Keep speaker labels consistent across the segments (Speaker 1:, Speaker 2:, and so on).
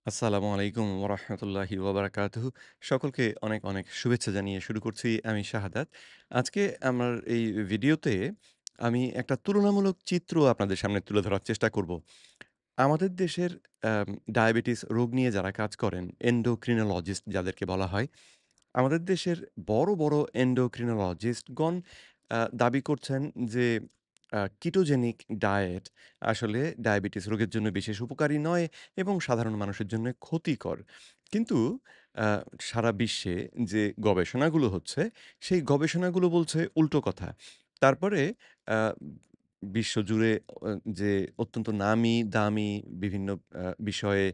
Speaker 1: আসসালামু আলাইকুম ওরহমতুল্লাহি ওবারাকাতুহু। সকলকে অনেক, অনেক শুভেচ্ছা জানিয়ে শুরু করছি আমি শাহাদাত। আজকে আমার এই ভিডিওতে আমি একটা তুলনামূলক চিত্র আপনাদের সামনে তুলে ধরার চেষ্টা করব। আমাদের দেশের ডায়াবেটিস রোগ নিয়ে যারা কাজ করেন, endocrinologist যাদেরকে বলা হয়, আমাদের দেশের বড়, বড় endocrinologistগণ দাবি করছেন যে কিটোজেনিক ডায়েট আসলে ডায়াবেটিস রোগের জন্য বিশেষ উপকারী নয় এবং সাধারণ মানুষের জন্য ক্ষতিকর। কিন্তু আ সারা বিশ্বে যে গবেষণাগুলো হচ্ছে, সেই গবেষণাগুলো বলছে উল্টো কথা। তারপরে আ বিশ্বজুড়ে যে অত্যন্ত নামি দামি বিভিন্ন বিষয়ে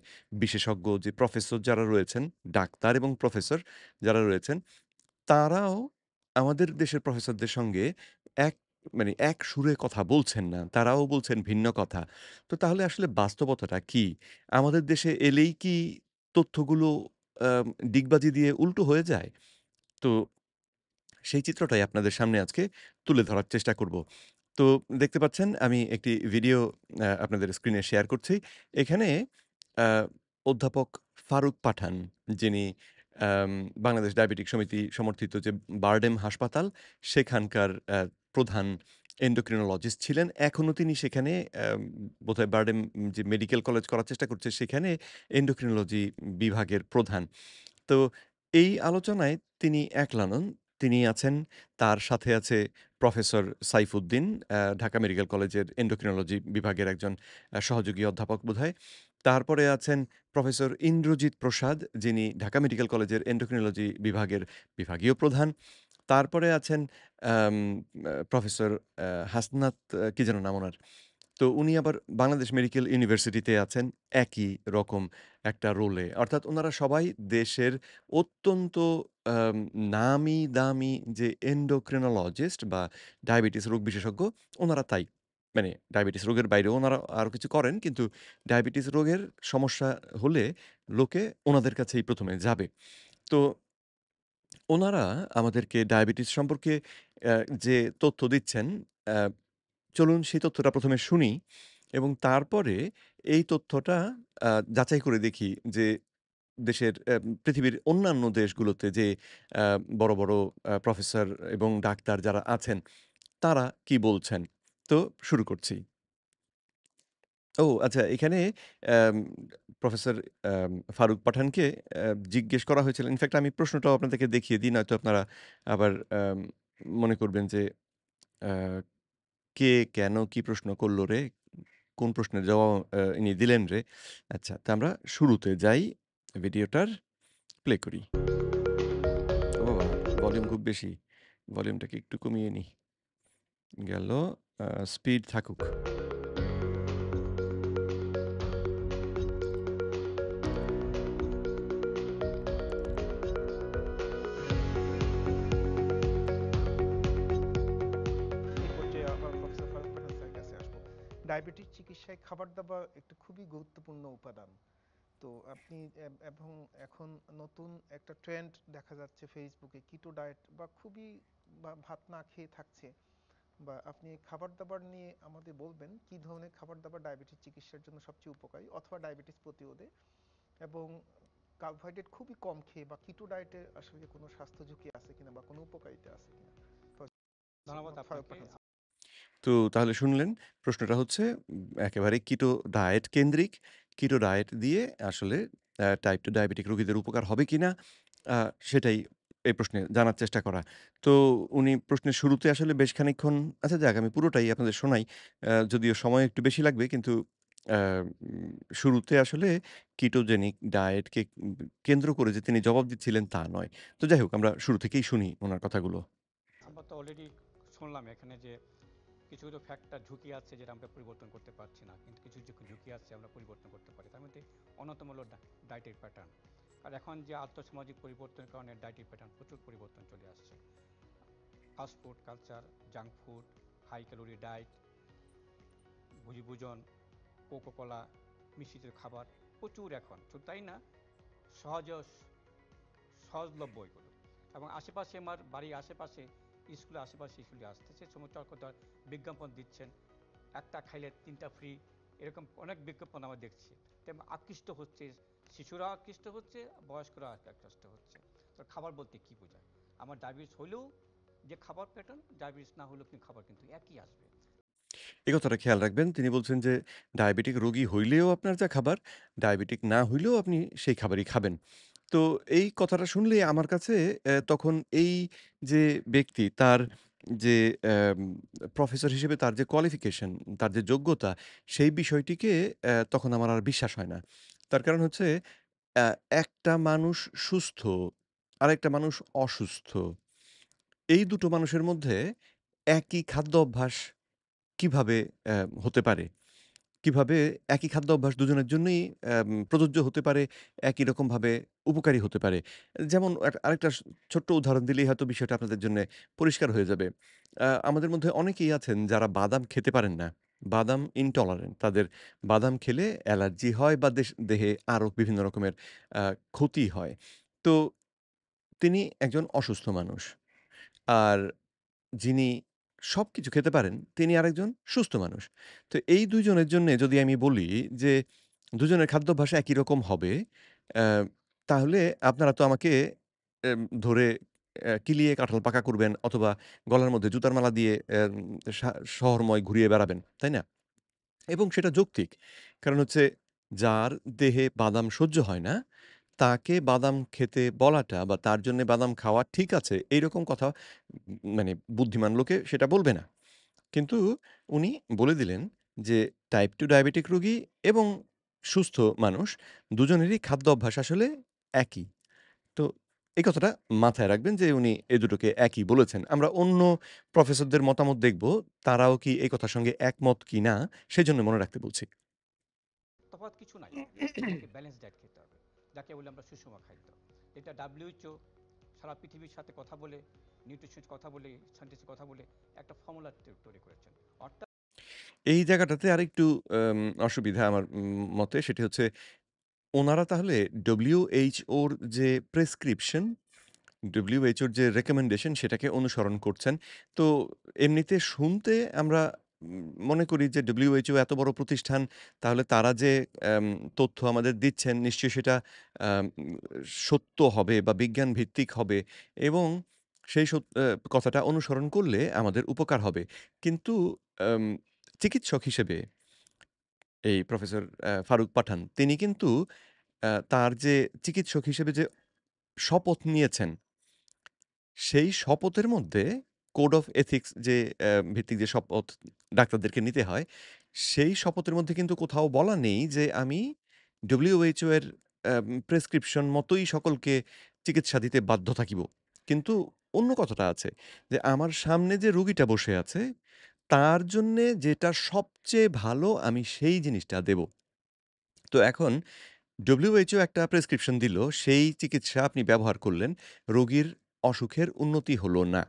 Speaker 1: বিশেষজ্ঞ যে প্রফেসর যারা রয়েছেন, ডাক্তার এবং প্রফেসর যারা রয়েছেন, তারাও আমাদের দেশের প্রফেসরদের সঙ্গে এক এক সুরে কথা বলছেন না। তারাও বলছেন ভিন্ন কথা। তো তাহলে আসলে বাস্তবতাটা কি? আমাদের দেশে এলেই কি তথ্যগুলো ডিগবাজি দিয়ে উল্টো হয়ে যায়? তো সেই চিত্রটাই আপনাদের সামনে আজকে তুলে ধরার চেষ্টা করব। তো দেখতে পাচ্ছেন আমি একটি ভিডিও আপনাদের স্ক্রিনে শেয়ার করছি। এখানে আ অধ্যাপক ফারুক পাঠান, যিনি আম বাংলাদেশ ডায়াবেটিক সমিতি সমর্থিত যে বারডেম হাসপাতাল, সেখানকার প্রধান endocrinologist ছিলেন। এখনো তিনি সেখানে বোধহয় বারডেম যে মেডিকেল কলেজ করার চেষ্টা করছে, সেখানে endocrinology বিভাগের প্রধান। তো এই আলোচনায় তিনি একলা নন। তিনি আছেন, তার সাথে আছে প্রফেসর সাইফুদ্দিন, ঢাকা মেডিকেল কলেজের এন্ডোক্রিনোলজি বিভাগের একজন সহযোগী অধ্যাপক বোধহয়। তারপরে আছেন প্রফেসর ইন্দ্রজিৎ প্রসাদ, যিনি ঢাকা মেডিকেল কলেজের এন্ডোক্রিনোলজি বিভাগের বিভাগীয় প্রধান। তারপরে আছেন আম প্রফেসর হাসনাত, কি যেন নাম উনার? তো উনি আবার বাংলাদেশ মেডিকেল ইউনিভার্সিটিতে আছেন একই রকম একটা রোলে। অর্থাৎ উনারা সবাই দেশের অত্যন্ত আম নামি দামি যে endocrinologist বা ডায়াবেটিস রোগ বিশেষজ্ঞ, উনারা তাই। ডায়াবেটিস রোগের বাইরেও উনারা আরো কিছু করেন। কিন্তু ডায়াবেটিস রোগের সমস্যা হলে লোকে উনাদের কাছেই ১ম এ যাবে। তো উনারা আমাদেরকে ডায়াবেটিস সম্পর্কে অ্যা যে তথ্য দিচ্ছেন, অ্যা চলুন সেই তথ্যটা ১ম এ শুনি এবং তারপরে এই তথ্যটা যাচাই করে দেখি যে দেশের পৃথিবীর অন্যান্য দেশগুলোতে যে আ বড়, বড় প্রফেসর এবং ডাক্তার যারা আছেন, তারা কি বলছেন। তো শুরু করছি। আচ্ছা, এখানে অ্যাম প্রফেসর ফারুক পাঠানকে জিজ্ঞেস করা হয়েছিল। ইনফেক্ট আমি প্রশ্নটাও আপনাদেরকে দেখিয়ে দিই, নয়তো আপনারা আবার মনে করবেন যে আ কে, কেন, কি প্রশ্ন করল রে? কোন প্রশ্নের জবাব ইনি দিলেন রে? আচ্ছা, তো আমরা শুরুতে যাই। ভিডিওটার প্লে করি। ও বাবা! ভলিউম খুব বেশি। ভলিউমটাকে একটু কমিয়ে নিই। গেল। স্পিড থাকুক।
Speaker 2: এই পর্যায়ে প্রফেসর ফারুক পাঠান স্যারের কাছে আসবো। ডায়াবেটিস চিকিৎসায় খাবার দাবার একটা খুবই গুরুত্বপূর্ণ উপাদান। তো আপনি এবং এখন নতুন একটা ট্রেন্ড দেখা যাচ্ছে ফেসবুকে, কিটো ডায়েট বা খুবই বা ভাত না খেয়ে থাকছে। বা আপনি খাবার দাবার নিয়ে আমাদের বলবেন কি ধরনের খাবার দাবার ডায়াবেটিস চিকিৎসার জন্য সবচেয়ে উপকারী অথবা ডায়াবেটিস প্রতিরোধে, এবং কার্বোহাইড্রেট খুবই কম খেয়ে বা কিটো ডায়েটের আসলে কোনো স্বাস্থ্য ঝুঁকি আছে কিনা বা কোনো উপকারিতা আছে কিনা।
Speaker 3: ধন্যবাদ
Speaker 2: ফারুক
Speaker 3: আপনাকে।
Speaker 2: পাঠান।
Speaker 1: তো তাহলে শুনলেন, প্রশ্নটা হচ্ছে একেবারে কিটো ডায়েট কেন্দ্রিক। কিটো ডায়েট দিয়ে আসলে টাইপ 2 ডায়াবেটিক রোগীদের উপকার হবে কিনা? আ সেটাই এই প্রশ্নে জানার চেষ্টা করা। তো উনি প্রশ্নের শুরুতে আসলে বেশ খানিকক্ষণ, আচ্ছা যাক, আমি পুরোটাই আপনাদের শোনাই। যদিও সময় একটু বেশি লাগবে, কিন্তু আ উম শুরুতে আসলে কিটোজেনিক ডায়েটকে কেন্দ্র করে যে তিনি জবাব দিচ্ছিলেন তা নয়। তো যাই হোক, আমরা শুরু থেকেই শুনি উনার কথাগুলো।
Speaker 3: আমরা তো অলরেডি শুনলাম এখানে যে কিছু কিছু ফ্যাক্টর ঝুঁকি আছে যেটা আমরা পরিবর্তন করতে পারছি না, কিন্তু কিছু কিছু ঝুঁকি আছে আমরা পরিবর্তন করতে পারি। তার মধ্যে অন্যতম হলো ডায়েটের প্যাটার্ন। আর এখন যে আর্থসামাজিক পরিবর্তনের কারণে ডায়েটের প্যাটার্ন প্রচুর পরিবর্তন চলে আসছে। Fast food culture, junk food, high calorie diet, ভুজিভোজন, কোকোকোলা, মিশ্রিত খাবার প্রচুর এখন। শুধু তাই না, সহজ সহজলভ্য এগুলো। এবং আশেপাশে আমার বাড়ির আশেপাশে স্কুলের আশেপাশে স্কুলে আসতেছে সময় চরকদার বিজ্ঞাপন দিচ্ছেন, একটা খাইলে 3টা ফ্রি, এরকম অনেক বিজ্ঞাপন আমরা দেখছি। তেমন আকৃষ্ট হচ্ছে শিশুরা আকৃষ্ট হচ্ছে, বয়স্করা আকৃষ্ট হচ্ছে। তো খাবার বলতে কি বোঝায়? আমার ডায়াবেটিস হলেও যে খাবার প্যাটার্ন, ডায়াবেটিস না হলেও কিন্তু খাবার কিন্তু একই আসবে।
Speaker 1: এই কথাটা খেয়াল রাখবেন। তিনি বলছেন যে, ডায়াবেটিক রোগী হইলেও আপনার যা খাবার, ডায়াবেটিক না হইলেও আপনি সেই খাবারই খাবেন। তো এই কথাটা শুনলে আমার কাছে তখন এই যে ব্যক্তি তার যে অ্যাম প্রফেসর হিসেবে তার যে কোয়ালিফিকেশন, তার যে যোগ্যতা, সেই বিষয়টিকে তখন আমার আর বিশ্বাস হয় না। তার কারণ হচ্ছে অ্যা একটা মানুষ সুস্থ, আরেকটা মানুষ অসুস্থ। এই দুটো মানুষের মধ্যে একই খাদ্য অভ্যাস কিভাবে হতে পারে? কিভাবে একই খাদ্য অভ্যাস দুজনের জন্যই প্রযোজ্য হতে পারে, একই রকমভাবে উপকারী হতে পারে? যেমন আরেকটা ছোট্ট উদাহরণ দিলেই হয়তো বিষয়টা আপনাদের জন্যে পরিষ্কার হয়ে যাবে। আমাদের মধ্যে অনেকেই আছেন যারা বাদাম খেতে পারেন না। বাদাম ইনটলারেন্ট। তাদের বাদাম খেলে অ্যালার্জি হয় বা দেহে আরো বিভিন্ন রকমের আ ক্ষতি হয়। তো তিনি একজন অসুস্থ মানুষ। আর যিনি সবকিছু খেতে পারেন, তিনি আরেকজন সুস্থ মানুষ। তো এই ২ জনের জন্যে যদি আমি বলি যে, দুজনের খাদ্যাভ্যাস একই রকম হবে, অ্যা তাহলে আপনারা তো আমাকে ধরে কিলিয়ে কাঁঠাল পাকা করবেন অথবা গলার মধ্যে জুতার মালা দিয়ে শহরময় ঘুরিয়ে বেড়াবেন, তাই না? এবং সেটা যৌক্তিক। কারণ হচ্ছে যার দেহে বাদাম সহ্য হয় না, তাকে বাদাম খেতে বলাটা বা তার জন্যে বাদাম খাওয়া ঠিক আছে, এইরকম কথা মানে বুদ্ধিমান লোকে সেটা বলবে না। কিন্তু উনি বলে দিলেন যে টাইপ 2 ডায়াবেটিক রোগী এবং সুস্থ মানুষ দুজনেরই খাদ্য অভ্যাস আসলে একই। তো এই কথাটা মাথায় রাখবেন যে উনি এই দুটোকে একই বলেছেন। আমরা অন্য প্রফেসরদের মতামত দেখব, তারাও কি এই কথার সঙ্গে একমত কিনা সেজন্য মনে রাখতে বলছি।
Speaker 3: তফাৎ কিছু নাই। আমাকে ব্যালেন্স ডায়েট খেতে হবে, যাকে বলি আমরা সুষম খাদ্য। এটা WHO সারা পৃথিবীর সাথে কথা বলে, নিউট্রিশনিস্ট কথা বলে, সায়েন্টিস্ট কথা বলে একটা ফর্মুলা তৈরি করেছেন। অর্থাৎ
Speaker 1: এই জায়গাটাতে আরেকটু অসুবিধা আমার মতে সেটি হচ্ছে উনারা তাহলে WHO র যে প্রেসক্রিপশন, WHO র যে রিকমেন্ডেশন সেটাকে অনুসরণ করছেন। তো এমনিতে শুনতে আমরা মনে করি যে WHO এত বড় প্রতিষ্ঠান, তাহলে তারা যে অ্যাম তথ্য আমাদের দিচ্ছেন নিশ্চয়ই সেটা আম সত্য হবে বা বিজ্ঞান ভিত্তিক হবে এবং সেই কথাটা অনুসরণ করলে আমাদের উপকার হবে। কিন্তু আম চিকিৎসক হিসেবে এই প্রফেসর ফারুক পাঠান তিনি কিন্তু তার যে চিকিৎসক হিসেবে যে শপথ নিয়েছেন সেই শপথের মধ্যে কোড অফ এথিক্স যে ভিত্তিক যে শপথ ডাক্তারদেরকে নিতে হয়, সেই শপথের মধ্যে কিন্তু কোথাও বলা নেই যে আমি WHO এর প্রেসক্রিপশন মতোই সকলকে চিকিৎসা দিতে বাধ্য থাকিব। কিন্তু অন্য কথাটা আছে যে আমার সামনে যে রোগীটা বসে আছে, তার জন্যে যেটা সবচেয়ে ভালো আমি সেই জিনিসটা দেব। তো এখন WHO একটা প্রেসক্রিপশন দিল, সেই চিকিৎসা আপনি ব্যবহার করলেন, রোগীর অসুখের উন্নতি হলো না।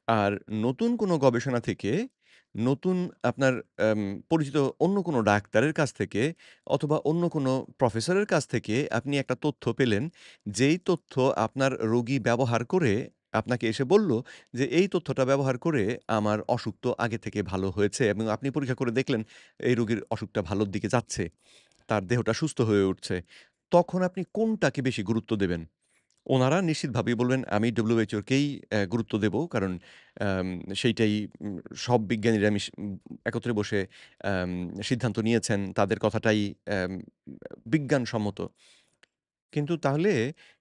Speaker 1: আর নতুন কোনো গবেষণা থেকে, নতুন আপনার পরিচিত অন্য কোনো ডাক্তারের কাছ থেকে অথবা অন্য কোনো প্রফেসরের কাছ থেকে আপনি একটা তথ্য পেলেন, যেই তথ্য আপনার রোগী ব্যবহার করে আপনাকে এসে বলল যে, "এই তথ্যটা ব্যবহার করে আমার অসুখ তো আগে থেকে ভালো হয়েছে" এবং আপনি পরীক্ষা করে দেখলেন এই রোগীর অসুখটা ভালোর দিকে যাচ্ছে। তার দেহটা সুস্থ হয়ে উঠছে। তখন আপনি কোনটাকে বেশি গুরুত্ব দেবেন? ওনারা নিশ্চিতভাবেই বলবেন, "আমি WHO কেই গুরুত্ব দেব।" কারণ আম সেইটাই সব বিজ্ঞানীরা একত্রে বসে আম সিদ্ধান্ত নিয়েছেন। তাদের কথাটাই বিজ্ঞানসম্মত। কিন্তু তাহলে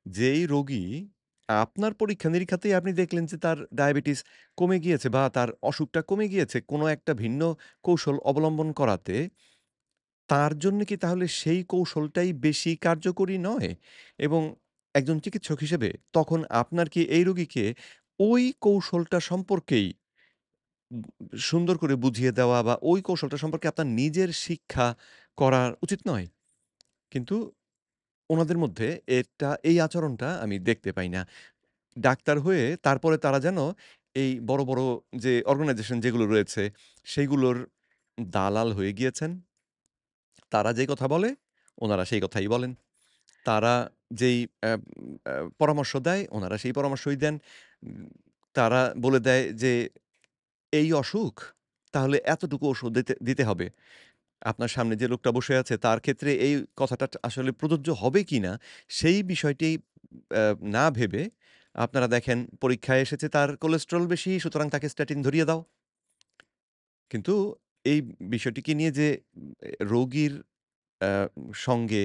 Speaker 1: যেই রোগী আপনার পরীক্ষা-নিরীক্ষাতেই আপনি দেখলেন যে তার ডায়াবেটিস কমে গিয়েছে বা তার অসুখটা কমে গিয়েছে কোনো একটা ভিন্ন কৌশল অবলম্বন করাতে তার জন্য কি তাহলে সেই কৌশলটাই বেশি কার্যকরী নয়? এবং একজন চিকিৎসক হিসেবে তখন আপনার কি এই রোগীকে ওই কৌশলটা সম্পর্কেই উম সুন্দর করে বুঝিয়ে দেওয়া বা ওই কৌশলটা সম্পর্কে আপনার নিজের শিক্ষা করা উচিত নয়? কিন্তু উনাদের মধ্যে এই আচরণটা আমি দেখতে পাই না। ডাক্তার হয়ে তারপরে তারা যেন এই বড়, বড় যে অর্গানাইজেশন যেগুলো রয়েছে সেগুলোর দালাল হয়ে গিয়েছেন। তারা যে কথা বলে, উনারা সেই কথাই বলেন। তারা যেই পরামর্শ দেয়, ওনারা সেই পরামর্শই দেন। উম তারা বলে দেয় যে, "এই অসুখ, তাহলে এতটুকু ওষুধ দিতে দিতে হবে।" আপনার সামনে যে লোকটা বসে আছে তার ক্ষেত্রে এই কথাটা আসলে প্রযোজ্য হবে কিনা সেই বিষয়টি আ না ভেবে আপনারা দেখেন পরীক্ষায় এসেছে তার কোলেস্টেরল বেশি সুতরাং তাকে স্ট্যাটিন ধরিয়ে দাও। কিন্তু এই বিষয়টিকে নিয়ে যে রোগীর আ সঙ্গে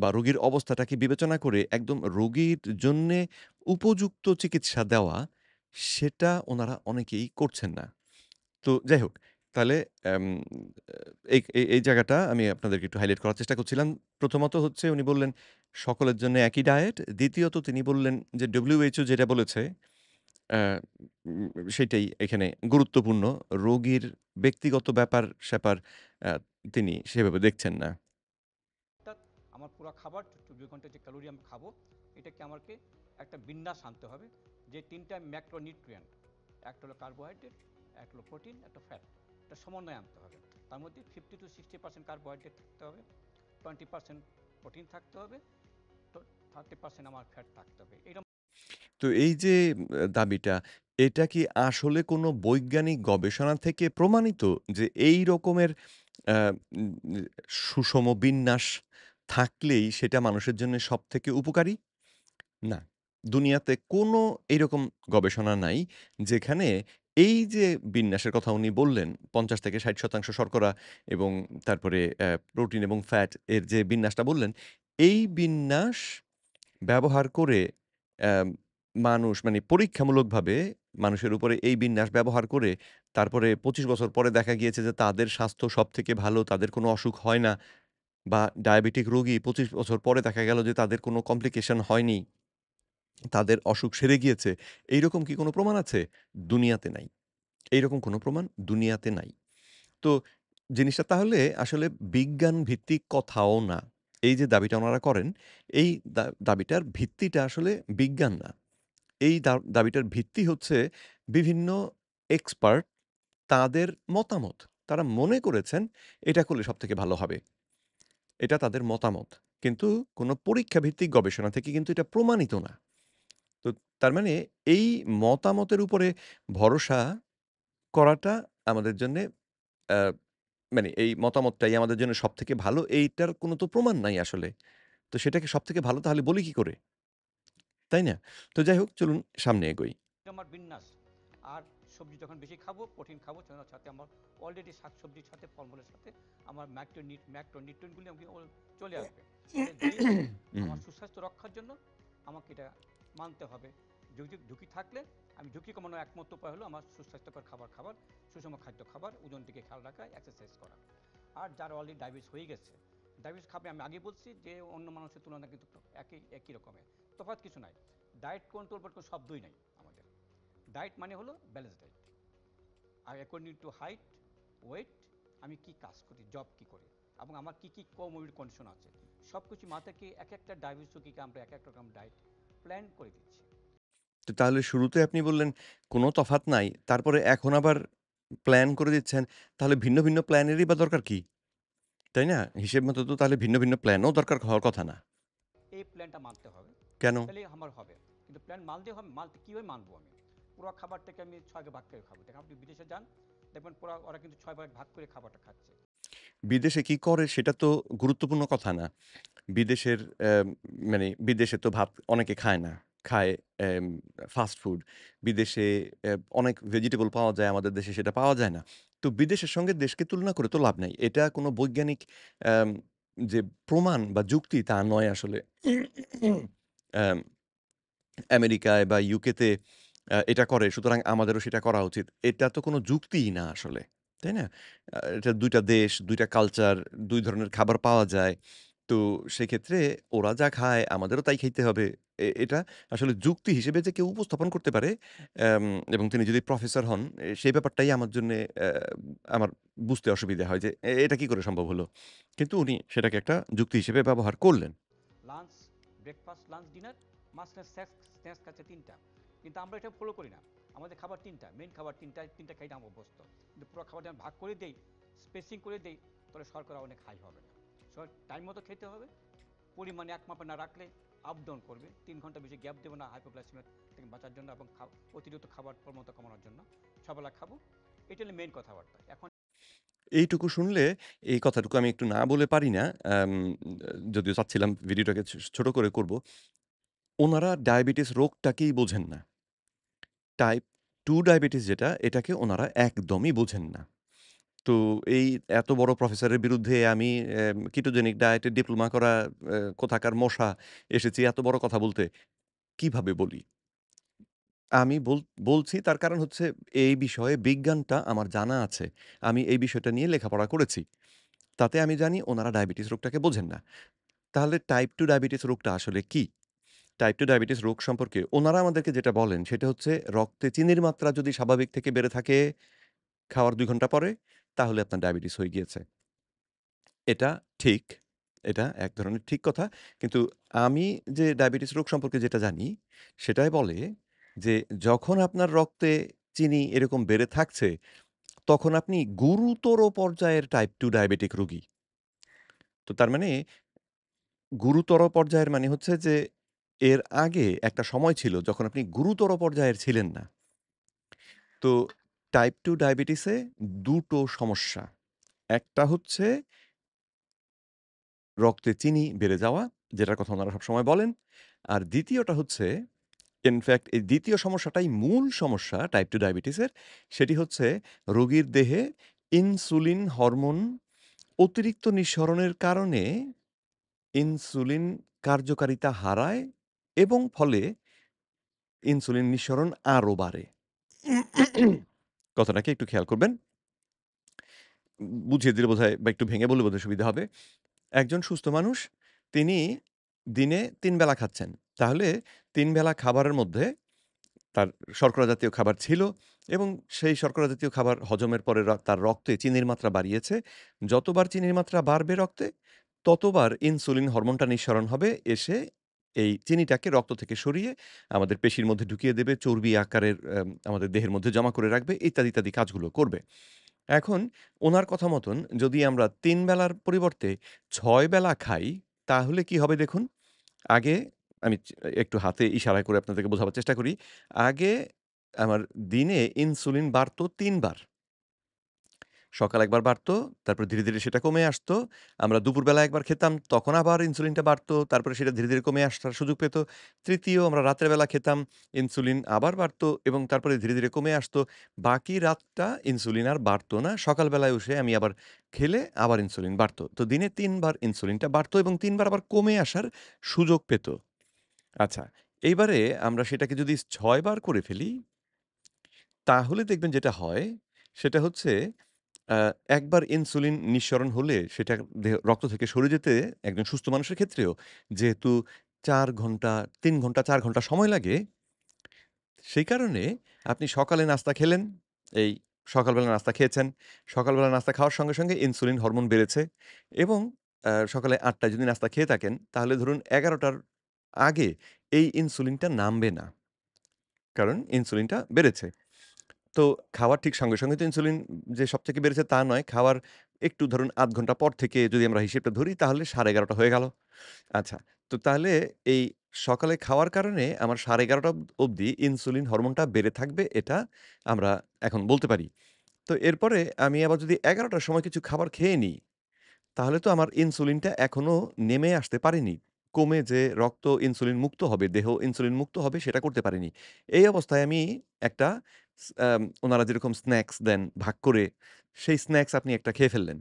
Speaker 1: বা রোগীর অবস্থাটাকে বিবেচনা করে একদম রোগীর জন্যে উপযুক্ত চিকিৎসা দেওয়া, সেটা ওনারা অনেকেই করছেন না। তো যাই হোক, তাহলে এম এই জায়গাটা আমি আপনাদেরকে একটু হাইলাইট করার চেষ্টা করছিলাম। প্রথমত হচ্ছে উনি বললেন, সকলের জন্য একই ডায়েট। দ্বিতীয়ত তিনি বললেন যে WHO যেটা বলেছে অ্যা সেটাই এখানে গুরুত্বপূর্ণ। রোগীর ব্যক্তিগত ব্যাপার-স্যাপার অ্যা তিনি সেভাবে দেখছেন না।
Speaker 3: অর্থাৎ আমার পুরা খাবার ২৪ ঘন্টায় যে ক্যালোরি আমি খাবো, এটাকে আমাকে একটা বিন্যাস আনতে হবে। যে ৩ টা ম্যাক্রোনিউট্রিয়েন্ট, একটা হলো কার্বোহাইড্রেট, একটা হলো প্রোটিন, একটা ফ্যাট। এটা সমন্বয় আনতে হবে। তার মধ্যে 50-60% কার্বোহাইড্রেট থাকতে হবে, 20% প্রোটিন থাকতে হবে, তো 30% আমার ফ্যাট থাকতে হবে। এরকম
Speaker 1: তো এই যে দাবিটা, এটা কি আসলে কোনো বৈজ্ঞানিক গবেষণা থেকে প্রমাণিত যে এই রকমের আ উম সুষম বিন্যাস থাকলেই সেটা মানুষের জন্য সবথেকে উপকারী? না। দুনিয়াতে কোনো এইরকম গবেষণা নাই যেখানে এই যে বিন্যাসের কথা উনি বললেন ৫০-৬০% শর্করা এবং তারপরে প্রোটিন এবং ফ্যাট এর যে বিন্যাসটা বললেন, এই বিন্যাস ব্যবহার করে অ্যাম মানুষ মানে পরীক্ষামূলকভাবে মানুষের উপরে এই বিন্যাস ব্যবহার করে তারপরে ২৫ বছর পরে দেখা গিয়েছে যে তাদের স্বাস্থ্য সবথেকে ভালো, তাদের কোনো অসুখ হয় না বা ডায়াবেটিক রোগী ২৫ বছর পরে দেখা গেল যে তাদের কোনো কমপ্লিকেশন হয়নি। তাদের অসুখ সেরে গিয়েছে। এইরকম কি কোনো প্রমাণ আছে? দুনিয়াতে নাই। এইরকম কোনো প্রমাণ দুনিয়াতে নাই। তো জিনিসটা তাহলে আসলে বিজ্ঞান ভিত্তিক কথাও না। এই যে দাবিটা ওনারা করেন, এই দাবিটার ভিত্তিটা আসলে বিজ্ঞান না। এই দাবিটার ভিত্তি হচ্ছে বিভিন্ন এক্সপার্ট তাদের মতামত। তারা মনে করেছেন এটা করলে সবথেকে ভালো হবে। এটা তাদের মতামত। কিন্তু কোনো পরীক্ষা ভিত্তিক গবেষণা থেকে কিন্তু এটা প্রমাণিত না। তো তার মানে এই মতামতের উপরে ভরসা করাটা আমাদের জন্যে আ মানে এই মতামতটাই আমাদের জন্য সবথেকে ভালো এইটার কোনো তো প্রমাণ নাই আসলে। তো সেটাকে সবথেকে ভালো তাহলে বলি কি করে? তাই না? তো যাই হোক চলুন সামনে এগোই।
Speaker 3: আমার বিন্যাস। আর সবজি যখন বেশি খাবো, প্রোটিন খাবো, সেটার সাথে আমার অলরেডি শাকসবজির সাথে, ফলমূলের সাথে আমার ম্যাক্রোনিউট্রিয়েন্টগুলি চলে আসবে। তাহলে যেহেতু
Speaker 1: হুম।
Speaker 3: আমার সুস্বাস্থ্য রক্ষার জন্য আমাকে এটা মানতে হবে। ঝুঁকি থাকলে আমি ঝুঁকি কমানোর একমাত্র উপায় হলো আমার সুস্বাস্থ্যকর খাবার, সুষম খাদ্য খাবার, ওজনের দিকে খেয়াল রাখা, এক্সারসাইজ করা। আর যারা অলরেডি ডায়াবেটিস হয়ে গেছে, ডায়াবেটিস খাবে আমি আগে বলছি যে অন্য মানুষের তুলনায় কিন্তু একই রকমের। তফাৎ কিছু নাই। ডায়েট কন্ট্রোল বলতে কোনো শব্দই নাই আমাদের। ডায়েট মানে হলো ব্যালেন্স ডায়েট। আর অ্যাকর্ডিং টু হাইট, ওয়েট, আমি কি কাজ করি, জব কি করি, এবং আমার কি কোমোরবিড কন্ডিশন আছে, সব কিছু মাথাকে এক একটা ডায়াবেটিস রোগীকে আমরা এক এক রকম ডায়েট প্ল্যান করে দিচ্ছি।
Speaker 1: তো তাহলে শুরুতে আপনি বললেন কোনো তফাৎ নাই। তারপরে এখন আবার প্ল্যান করে দিচ্ছেন। তাহলে ভিন্ন, ভিন্ন প্ল্যানেরই বা দরকার কি? তাই না? হিসেব মতো তো তাহলে ভিন্ন, ভিন্ন প্ল্যানও দরকার হওয়ার কথা না।
Speaker 3: এই প্ল্যানটা মানতে হবে,
Speaker 1: কেন?
Speaker 3: তাহলেই আমার হবে। কিন্তু প্ল্যান মানতে হবে, মানতে কীভাবে মানবো আমি? পুরো খাবারটাকে আমি ৬ ভাগে ভাগ করে খাবো। দেখেন আপনি বিদেশে যান, দেখবেন পুরা ওরা কিন্তু ৬ ভাগে ভাগ করে খাবারটা খাচ্ছে।
Speaker 1: বিদেশে কি করে সেটা তো গুরুত্বপূর্ণ কথা না। বিদেশের মানে বিদেশে তো ভাত অনেকে খায় না। খায় এম ফাস্ট ফুড। বিদেশে অনেক ভেজিটেবল পাওয়া যায়, আমাদের দেশে সেটা পাওয়া যায় না। তো বিদেশের সঙ্গে দেশকে তুলনা করে তো লাভ নাই। এটা কোনো বৈজ্ঞানিক অ্যাম যে প্রমাণ বা যুক্তি তা নয় আসলে। অ্যাম আমেরিকায় বা ইউকেতে এটা করে সুতরাং আমাদেরও সেটা করা উচিত। এটা তো কোনো যুক্তিই না আসলে। তাই না? এটা ২ টা দেশ, ২ টা কালচার, ২ ধরনের খাবার পাওয়া যায়। তো সেক্ষেত্রে ওরা যা খায় আমাদেরও তাই খাইতে হবে। এটা আসলে যুক্তি হিসেবে যে কেউ উপস্থাপন করতে পারে অ্যাম এবং তিনি যদি প্রফেসর হন সেই ব্যাপারটাই আমার জন্যে আমার বুঝতে অসুবিধা হয় যে এটা কি করে সম্ভব হলো? কিন্তু উনি সেটাকে একটা যুক্তি হিসেবে ব্যবহার করলেন।
Speaker 3: লাঞ্চ, ব্রেকফাস্ট, লাঞ্চ, ডিনার, মাঝখানে স্ন্যাক্স খাচ্ছে ৩ টা। কিন্তু আমরা এটা ফলো করি না। আমাদের খাবার ৩ টা, মেইন খাবার ৩ টা খাইতে আমরা অভ্যস্ত। কিন্তু পুরো খাবারটা আমি ভাগ করে দেই, স্পেসিং করে দেই, তাহলে শর্করা অনেক হাই হবে না। টাইম মতো খেতে হবে, পরিমাণে এক মাপে না রাখলে আপ ডাউন করবে। ৩ ঘন্টা বেশি গ্যাপ দেবো না হাইপোগ্লাইসেমিয়া থেকে বাঁচার জন্য এবং অতিরিক্ত খাবার প্রবণতা কমানোর জন্য। সবেলা খাবো, এটা হলো মেইন কথাবার্তা। এখন
Speaker 1: এইটুকু শুনলে এই কথাটুকু আমি একটু না বলে পারি না। যদিও চাচ্ছিলাম ভিডিওটাকে ছোট করে করব। উনারা ডায়াবেটিস রোগটাকেই বোঝেন না। টাইপ 2 ডায়াবেটিস যেটা, এটাকে উনারা একদমই বোঝেন না। তো এই এত বড় প্রফেসরের বিরুদ্ধে আমি কিটোজেনিক ডায়েটে ডিপ্লোমা করা কোথাকার মশা এসেছি এত বড় কথা বলতে, কিভাবে বলি? আমি বলছি তার কারণ হচ্ছে এই বিষয়ে বিজ্ঞানটা আমার জানা আছে। আমি এই বিষয়টা নিয়ে লেখাপড়া করেছি। তাতে আমি জানি ওনারা ডায়াবেটিস রোগটাকে বোঝেন না। তাহলে টাইপ 2 ডায়াবেটিস রোগটা আসলে কি? টাইপ 2 ডায়াবেটিস রোগ সম্পর্কে ওনারা আমাদেরকে যেটা বলেন সেটা হচ্ছে রক্তে চিনির মাত্রা যদি স্বাভাবিক থেকে বেড়ে থাকে খাওয়ার ২ ঘন্টা পরে, তাহলে আপনার ডায়াবেটিস হয়ে গিয়েছে। এটা ঠিক। এটা এক ধরনের ঠিক কথা। কিন্তু আমি যে ডায়াবেটিস রোগ সম্পর্কে যেটা জানি, সেটাই বলে যে যখন আপনার রক্তে চিনি এরকম বেড়ে থাকছে, তখন আপনি গুরুতর পর্যায়ের টাইপ 2 ডায়াবেটিক রোগী। তো তার মানে গুরুতর পর্যায়ের মানে হচ্ছে যে এর আগে একটা সময় ছিল যখন আপনি গুরুতর পর্যায়ের ছিলেন না। তো টাইপ 2 ডায়াবেটিসে ২ টো সমস্যা। একটা হচ্ছে রক্তে চিনি বেড়ে যাওয়া, যেটার কথা উনারা সবসময় বলেন। আর দ্বিতীয়টা হচ্ছে ইনফ্যাক্ট এই ২য় সমস্যাটাই মূল সমস্যা টাইপ 2 ডায়াবেটিসের। সেটি হচ্ছে রোগীর দেহে ইনসুলিন হরমোন অতিরিক্ত নিঃসরণের কারণে ইনসুলিন কার্যকারিতা হারায় এবং ফলে ইনসুলিন নিঃসরণ আরো বাড়ে। কথাটাকে একটু খেয়াল করবেন। বুঝিয়ে দিলে বোধহয় বা একটু ভেঙে বললে বোধহয় সুবিধা হবে। একজন সুস্থ মানুষ তিনি দিনে ৩ বেলা খাচ্ছেন। তাহলে ৩ বেলা খাবারের মধ্যে তার শর্করা জাতীয় খাবার ছিল এবং সেই শর্করা জাতীয় খাবার হজমের পরে তার রক্তে চিনির মাত্রা বাড়িয়েছে। যতবার চিনির মাত্রা বাড়বে রক্তে, ততবার ইনসুলিন হরমোনটা নিঃসরণ হবে, এসে এই চিনিটাকে রক্ত থেকে সরিয়ে আমাদের পেশির মধ্যে ঢুকিয়ে দেবে, চর্বি আকারের আমাদের দেহের মধ্যে জমা করে রাখবে, ইত্যাদি, ইত্যাদি কাজগুলো করবে। এখন উনার কথা মতন যদি আমরা ৩ বেলার পরিবর্তে ৬ বেলা খাই, তাহলে কি হবে দেখুন? আগে আমি একটু হাতে ইশারা করে আপনাদেরকে বোঝাবার চেষ্টা করি। আগে আমার দিনে ইনসুলিন বাড়তো ৩ বার। সকালে একবার বাড়তো, তারপরে ধীরে, ধীরে সেটা কমে আসতো। আমরা দুপুরবেলা একবার খেতাম, তখন আবার ইনসুলিনটা বাড়তো। তারপরে সেটা ধীরে, ধীরে কমে আসার সুযোগ পেত। তৃতীয় আমরা রাতের বেলা খেতাম, ইনসুলিন আবার বাড়তো এবং তারপরে ধীরে, ধীরে কমে আসতো। বাকি রাতটা ইনসুলিন আর বাড়তো না। সকালবেলায় উঠে আমি আবার খেলে আবার ইনসুলিন বাড়তো। তো দিনে ৩ বার ইনসুলিনটা বাড়তো এবং ৩ বার আবার কমে আসার সুযোগ পেত। আচ্ছা, এইবারে আমরা সেটাকে যদি ৬ বার করে ফেলি, তাহলে দেখবেন যেটা হয়, সেটা হচ্ছে আ একবার ইনসুলিন নিঃসরণ হলে সেটা রক্ত থেকে সরে যেতে একজন সুস্থ মানুষের ক্ষেত্রেও যেহেতু ৪ ঘন্টা, ৩ ঘন্টা ৪ ঘন্টা সময় লাগে, সেই কারণে আপনি সকালে নাস্তা খেলেন, এই সকালবেলা নাস্তা খেয়েছেন। সকালবেলা নাস্তা খাওয়ার সঙ্গে, সঙ্গে ইনসুলিন হরমোন বেড়েছে এবং সকালে ৮ টায় যদি নাস্তা খেয়ে থাকেন, তাহলে ধরুন ১১ টার আগে এই ইনসুলিনটা নামবে না। কারণ ইনসুলিনটা বেড়েছে। তো খাওয়ার ঠিক সঙ্গে, সঙ্গে তো ইনসুলিন যে সবথেকে বেড়েছে তা নয়। খাওয়ার একটু ধরুন ০.৫ ঘন্টা পর থেকে যদি আমরা হিসেবটা ধরি তাহলে ১১:৩০ হয়ে গেল। আচ্ছা, তো তাহলে এই সকালে খাওয়ার কারণে আমার ১১:৩০ অবধি ইনসুলিন হরমোনটা বেড়ে থাকবে এটা আমরা এখন বলতে পারি। তো এরপরে আমি আবার যদি ১১ টার সময় কিছু খাবার খেয়ে নিই তাহলে তো আমার ইনসুলিনটা এখনো নেমে আসতে পারেনি। কমে যে রক্ত ইনসুলিন মুক্ত হবে, দেহ ইনসুলিন মুক্ত হবে সেটা করতে পারেনি। এই অবস্থায় আমি একটা উনারা যেরকম স্ন্যাকস দেন ভাগ করে, সেই স্ন্যাকস আপনি একটা খেয়ে ফেললেন।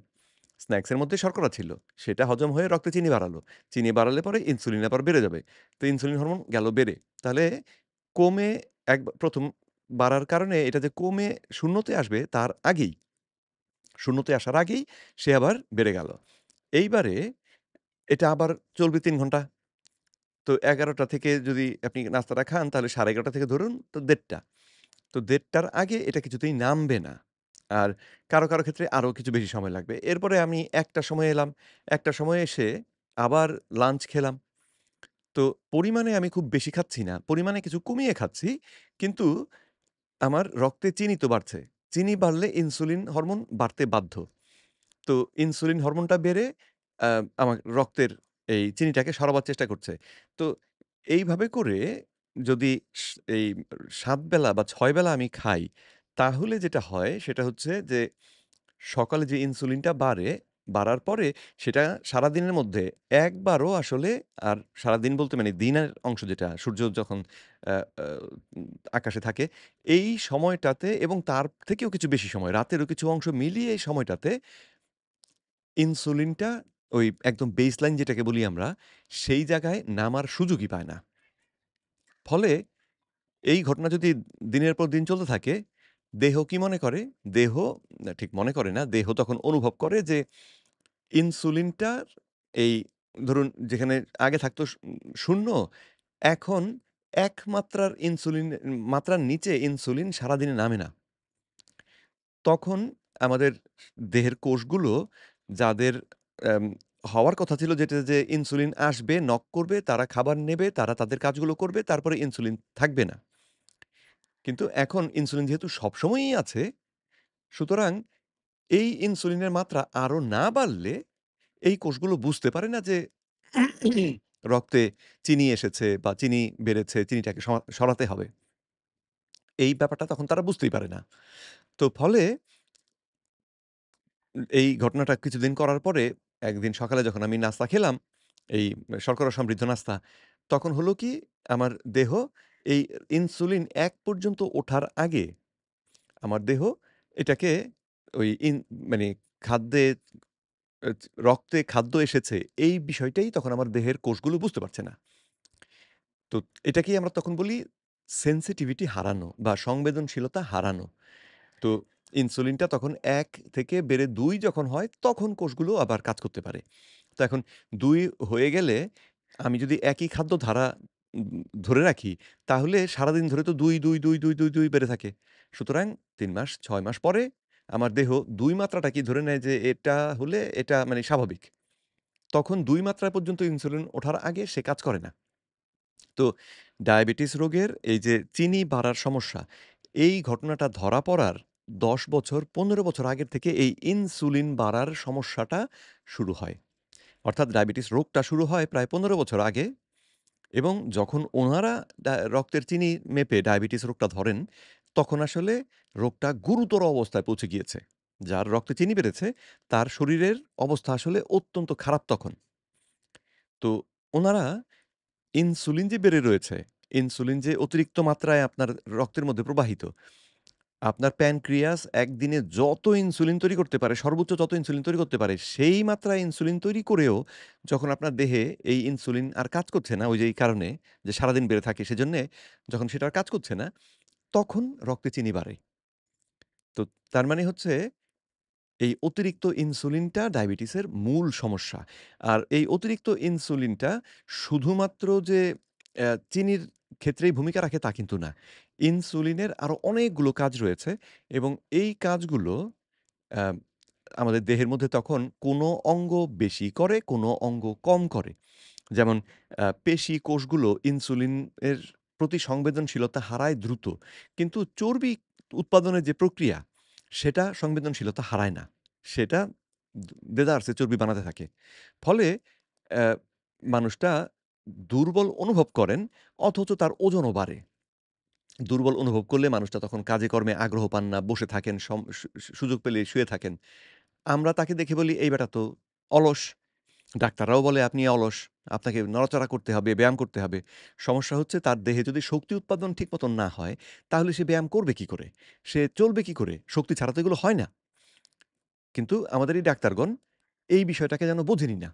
Speaker 1: স্ন্যাকসের মধ্যে শর্করা ছিল। সেটা হজম হয়ে রক্তে চিনি বাড়ালো। চিনি বাড়ালে পরে ইনসুলিন আবার বেড়ে যাবে। তো ইনসুলিন হরমোন গেল বেড়ে। তাহলে কমে ১ম বাড়ার কারণে এটা যে কমে ০ তে আসবে তার আগেই ০ তে আসার আগেই সে আবার বেড়ে গেল। এইবারে এটা আবার চলবে ৩ ঘন্টা। তো ১১টা থেকে যদি আপনি নাস্তাটা খান তাহলে ১১:৩০ থেকে ধরুন তো ১:৩০ তো ১:৩০ টার আগে এটা কিছুতেই নামবে না। আর কারো, কারো ক্ষেত্রে আরো কিছু বেশি সময় লাগবে। এরপরে আমি ১ টার সময় এলাম। ১ টার সময় এসে আবার লাঞ্চ খেলাম। তো পরিমাণে আমি খুব বেশি খাচ্ছি না। পরিমাণে কিছু কমিয়ে খাচ্ছি। কিন্তু আমার রক্তে চিনি তো বাড়ছে। চিনি বাড়লে ইনসুলিন হরমোন বাড়তে বাধ্য। তো ইনসুলিন হরমোনটা বেড়ে আ আমার রক্তের এই চিনিটাকে সরাবার চেষ্টা করছে। তো এইভাবে করে যদি এই ৭ বেলা বা ৬ বেলা আমি খাই, তাহলে যেটা হয় সেটা হচ্ছে যে সকালে যে ইনসুলিনটা বাড়ে, বাড়ার পরে সেটা সারাদিনের মধ্যে একবারও আসলে আর সারাদিন বলতে মানে দিনের অংশ যেটা সূর্য যখন আ আ উম আকাশে থাকে, এই সময়টাতে এবং তার থেকেও কিছু বেশি সময়, রাতেরও কিছু অংশ মিলিয়ে এই সময়টাতে ইনসুলিনটা ওই একদম বেসলাইন যেটাকে বলি আমরা, সেই জায়গায় নামার সুযোগই পায় না। ফলে এই ঘটনা যদি দিনের পর দিন চলতে থাকে, দেহ কি মনে করে? দেহ না ঠিক মনে করে না, দেহ তখন অনুভব করে যে ইনসুলিনটার এই ধরুন যেখানে আগে থাকতো ০, এখন ১ মাত্রার ইনসুলিন মাত্রার নিচে ইনসুলিন সারাদিনে নামে না। তখন আমাদের দেহের কোষগুলো যাদের অ্যাম হওয়ার কথা ছিল যেটা যে ইনসুলিন আসবে, নক করবে, তারা খাবার নেবে, তারা তাদের কাজগুলো করবে, তারপরে ইনসুলিন থাকবে না। কিন্তু এখন ইনসুলিন যেহেতু সবসময়ই আছে, সুতরাং এই ইনসুলিনের মাত্রা আরো না বাড়লে এই কোষগুলো বুঝতে পারে না যে রক্তে চিনি এসেছে বা চিনি বেড়েছে, চিনিটাকে সরাতে হবে। এই ব্যাপারটা তখন তারা বুঝতেই পারে না। তো ফলে এই ঘটনাটা কিছুদিন করার পরে একদিন সকালে যখন আমি নাস্তা খেলাম, এই শর্করা সমৃদ্ধ নাস্তা, তখন হলো কি আমার দেহ এই ইনসুলিন ১ পর্যন্ত ওঠার আগে আমার দেহ এটাকে ওই মানে খাদ্যে রক্তে খাদ্য এসেছে এই বিষয়টাই তখন আমার দেহের কোষগুলো বুঝতে পারছে না। তো এটাকেই আমরা তখন বলি সেনসিটিভিটি হারানো বা সংবেদনশীলতা হারানো। তো ইনসুলিনটা তখন ১ থেকে বেড়ে ২ যখন হয় তখন কোষগুলো আবার কাজ করতে পারে। তো এখন ২ হয়ে গেলে আমি যদি একই খাদ্য ধারা ধরে রাখি তাহলে সারাদিন ধরে তো ২, ২, ২, ২, ২, ২ বেড়ে থাকে। সুতরাং ৩ মাস ৬ মাস পরে আমার দেহ ২ মাত্রাটাকেই ধরে নেয় যে এটা হলে এটা মানে স্বাভাবিক। তখন ২ মাত্রা পর্যন্ত ইনসুলিন ওঠার আগে সে কাজ করে না। তো ডায়াবেটিস রোগের এই যে চিনি বাড়ার সমস্যা, এই ঘটনাটা ধরা পড়ার ১০ বছর ১৫ বছর আগের থেকে এই ইনসুলিন বাড়ার সমস্যাটা শুরু হয়। অর্থাৎ ডায়াবেটিস রোগটা শুরু হয় প্রায় ১৫ বছর আগে এবং যখন ওনারা রক্তের চিনি মেপে ডায়াবেটিস রোগটা ধরেন, তখন আসলে রোগটা গুরুতর অবস্থায় পৌঁছে গিয়েছে। যার রক্তে চিনি বেড়েছে, তার শরীরের অবস্থা আসলে অত্যন্ত খারাপ তখন। তো ওনারা ইনসুলিন যে বেড়ে রয়েছে, ইনসুলিন যে অতিরিক্ত মাত্রায় আপনার রক্তের মধ্যে প্রবাহিত, আপনার প্যানক্রিয়াস একদিনে যত ইনসুলিন তৈরি করতে পারে, সর্বোচ্চ যত ইনসুলিন তৈরি করতে পারে, সেই মাত্রায় ইনসুলিন তৈরি করেও যখন আপনার দেহে এই ইনসুলিন আর কাজ করছে না, ওই যে এই কারণে যে সারাদিন বেড়ে থাকে সেজন্যে যখন সেটা আর কাজ করছে না, তখন রক্তে চিনি বাড়ে। তো তার মানে হচ্ছে এই অতিরিক্ত ইনসুলিনটা ডায়াবেটিসের মূল সমস্যা। আর এই অতিরিক্ত ইনসুলিনটা শুধুমাত্র যে চিনির ক্ষেত্রেই ভূমিকা রাখে তা কিন্তু না। ইনসুলিনের আরো অনেকগুলো কাজ রয়েছে এবং এই কাজগুলো আ আমাদের দেহের মধ্যে তখন কোনো অঙ্গ বেশি করে, কোনো অঙ্গ কম করে। যেমন পেশি কোষগুলো ইনসুলিনের প্রতি সংবেদনশীলতা হারায় দ্রুত। কিন্তু চর্বি উৎপাদনের যে প্রক্রিয়া, সেটা সংবেদনশীলতা হারায় না। সেটা দেদারসে চর্বি বানাতে থাকে। ফলে অ্যা মানুষটা দুর্বল অনুভব করেন অথচ তার ওজনও বাড়ে। দুর্বল অনুভব করলে মানুষটা তখন কাজে কর্মে আগ্রহ পান না, বসে থাকেন, সুযোগ পেলেই শুয়ে থাকেন। আমরা তাকে দেখে বলি, "এই বেটা তো অলস।" ডাক্তাররাও বলে, "আপনি অলস। আপনাকে নড়াচড়া করতে হবে, ব্যায়াম করতে হবে।" সমস্যা হচ্ছে তার দেহে যদি শক্তি উৎপাদন ঠিক মতন না হয়, তাহলে সে ব্যায়াম করবে কি করে? সে চলবে কি করে? শক্তি ছাড়া তো এগুলো হয় না। কিন্তু আমাদের এই ডাক্তারগণ এই বিষয়টাকে যেন বোঝেনই না।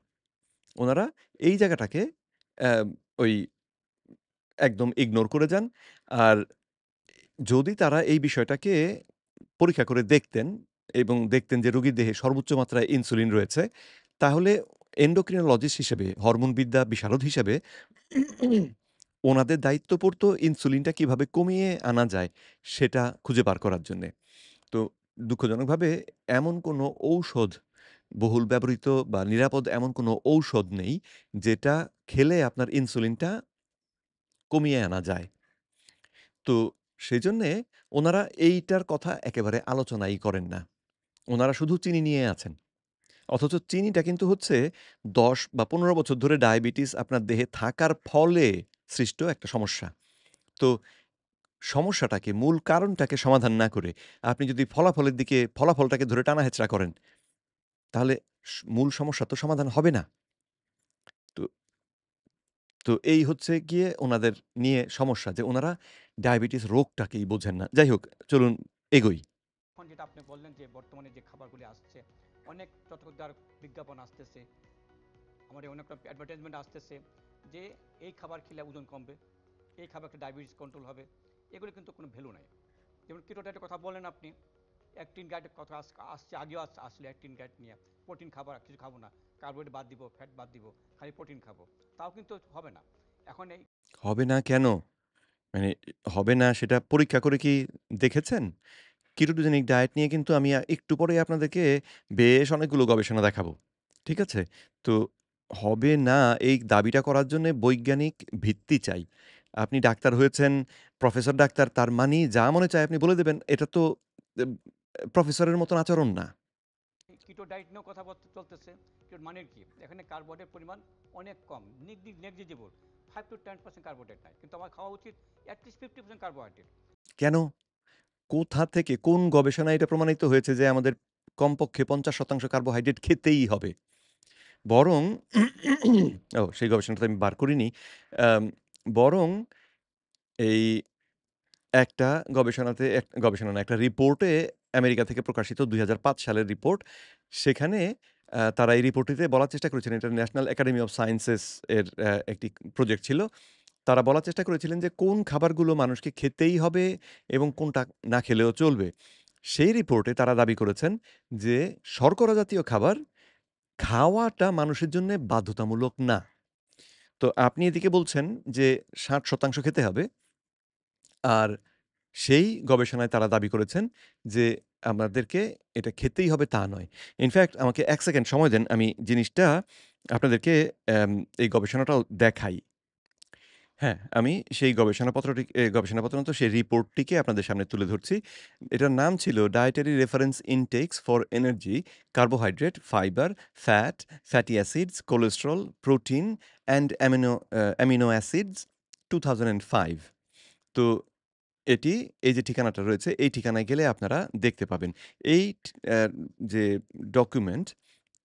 Speaker 1: উনারা এই জায়গাটাকে অ্যা ওই একদম ইগনোর করে যান। আর যদি তারা এই বিষয়টাকে পরীক্ষা করে দেখতেন এবং দেখতেন যে রোগীর দেহে সর্বোচ্চ মাত্রায় ইনসুলিন রয়েছে, তাহলে এন্ডোক্রিনোলজিস্ট হিসেবে, হরমোনবিদ্যা বিশারদ হিসেবে ওনাদের দায়িত্ব পড়তো ইনসুলিনটা কিভাবে কমিয়ে আনা যায়, সেটা খুঁজে বার করার জন্যে। তো দুঃখজনকভাবে এমন কোনো ঔষধ, বহুল ব্যবহৃত বা নিরাপদ এমন কোনো ঔষধ নেই, যেটা খেলে আপনার ইনসুলিনটা কমিয়ে আনা যায়। তো সেজন্যে ওনারা এইটার কথা একেবারে আলোচনাই করেন না। উনারা শুধু চিনি নিয়ে আছেন। অথচ চিনিটা কিন্তু হচ্ছে ১০ বা ১৫ বছর ধরে ডায়াবেটিস আপনার দেহে থাকার ফলে সৃষ্ট একটা সমস্যা। তো সমস্যাটাকে, মূল কারণটাকে সমাধান না করে আপনি যদি ফলাফলের দিকে ফলাফলটাকে ধরে টানাহেঁচড়া করেন, তাহলে মূল সমস্যা তো সমাধান হবে না। তো তো এই হচ্ছে গিয়ে উনাদের নিয়ে সমস্যা যে উনারা ডায়াবেটিস রোগটাকেই বোঝেন না। যাই হোক, চলুন এগোই।
Speaker 3: এখন যেটা আপনি বললেন যে বর্তমানে যে খাবারগুলি আসছে, অনেক চটকদার বিজ্ঞাপন আসতেছে, আমাদের অনেক অ্যাডভার্টাইজমেন্ট আসতেছে যে এই খাবার খেলে ওজন কমবে, এই খাবার খেলে ডায়াবেটিস কন্ট্রোল হবে। এগুলো কিন্তু কোনো ভ্যালু নাই। যেমন কিটো ডায়েটের কথা বললেন আপনি, অ্যাক্টিন ডায়েটের কথা আসছে, আগেও আসলে অ্যাক্টিন ডায়েট নিয়ে প্রোটিন খাবার কিছু খাবো না, কার্বোহাইড্রেট বাদ দিব, ফ্যাট বাদ দিব, খালি প্রোটিন খাবো, তাও কিন্তু হবে না। এখন এই
Speaker 1: হবে না কেন? মানে হবে না সেটা পরীক্ষা করে কি দেখেছেন? কিটোজেনিক ডায়েট নিয়ে কিন্তু আমি একটু পরেই আপনাদেরকে বেশ অনেকগুলো গবেষণা দেখাবো। ঠিক আছে? তো হবে না এই দাবিটা করার জন্যে বৈজ্ঞানিক ভিত্তি চাই। আপনি ডাক্তার হয়েছেন, প্রফেসর ডাক্তার তার মানি যা মনে চায় আপনি বলে দেবেন। এটা তো এব প্রফেসরের মতন আচরণ না।
Speaker 3: কিটো ডায়েট নিয়েও কথা চলতেছে। কিটোর মানে কি? এখানে কার্বোহাইড্রেট পরিমাণ অনেক কম, নেগলিজিবল, 5 to 10% কার্বোহাইড্রেট নাই, কিন্তু আমার খাওয়া উচিত অ্যাটলিস্ট 50% কার্বোহাইড্রেট।
Speaker 1: কেন? কোথা থেকে কোন গবেষণায় এটা প্রমাণিত হয়েছে যে আমাদের কমপক্ষে ৫০% কার্বোহাইড্রেট খেতেই হবে? বরং সেই গবেষণাটা তো আমি বার করিনি। আম বরং এই একটা গবেষণা না, একটা রিপোর্টে আমেরিকা থেকে প্রকাশিত ২০০৫ সালের রিপোর্ট। সেখানে তারা এই রিপোর্টটিতে বলার চেষ্টা করেছিলেন, এটা ন্যাশনাল একাডেমি অফ সায়েন্সেস এর একটি প্রজেক্ট ছিল। তারা বলার চেষ্টা করেছিলেন যে কোন খাবারগুলো মানুষকে খেতেই হবে এবং কোনটা না খেলেও চলবে। সেই রিপোর্টে তারা দাবি করেছেন যে শর্করা জাতীয় খাবার খাওয়াটা মানুষের জন্যে বাধ্যতামূলক না। তো আপনি এদিকে বলছেন যে ৬০% খেতে হবে। আর সেই গবেষণায় তারা দাবি করেছেন যে আমাদেরকে এটা খেতেই হবে তা নয়। ইনফেক্ট আমাকে ১ সেকেন্ড সময় দেন। আমি জিনিসটা আপনাদেরকে অ্যাম এই গবেষণাটাও দেখাই। হ্যাঁ, আমি সেই গবেষণাপত্র না তো সেই রিপোর্টটিকে আপনাদের সামনে তুলে ধরছি। এটার নাম ছিল dietary reference intakes for energy, carbohydrate, fibre, fat, fatty acids, cholesterol, protein and amino acids 2005। তো এটি এই যে ঠিকানাটা রয়েছে, এই ঠিকানায় গেলে আপনারা দেখতে পাবেন। এই যে ডকুমেন্ট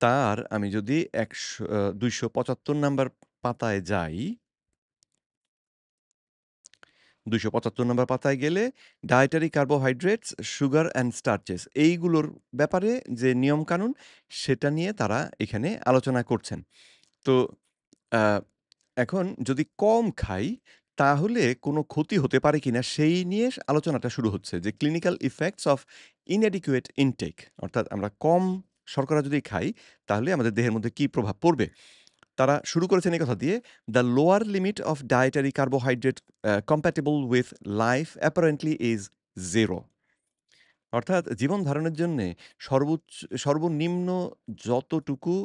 Speaker 1: তার আমি যদি ২৭৫ নাম্বার পাতায় যাই, ২৭৫ নম্বর পাতায় গেলে ডায়েটারি কার্বোহাইড্রেটস, সুগার অ্যান্ড স্টার্চেস এইগুলোর ব্যাপারে যে নিয়মকানুন সেটা নিয়ে তারা এখানে আলোচনা করছেন। তো আ এখন যদি কম খাই তাহলে কোনো ক্ষতি হতে পারে কিনা সেই নিয়ে আলোচনাটা শুরু হচ্ছে যে clinical effects of inadequate intake, অর্থাৎ আমরা কম শর্করা যদি খাই তাহলে আমাদের দেহের মধ্যে কি প্রভাব পড়বে? তারা শুরু করেছেন এই কথা দিয়ে, "the lower limit of dietary carbohydrate compatible with life apparently is 0" অর্থাৎ জীবন ধারণের জন্যে সর্বনিম্ন যতটুকু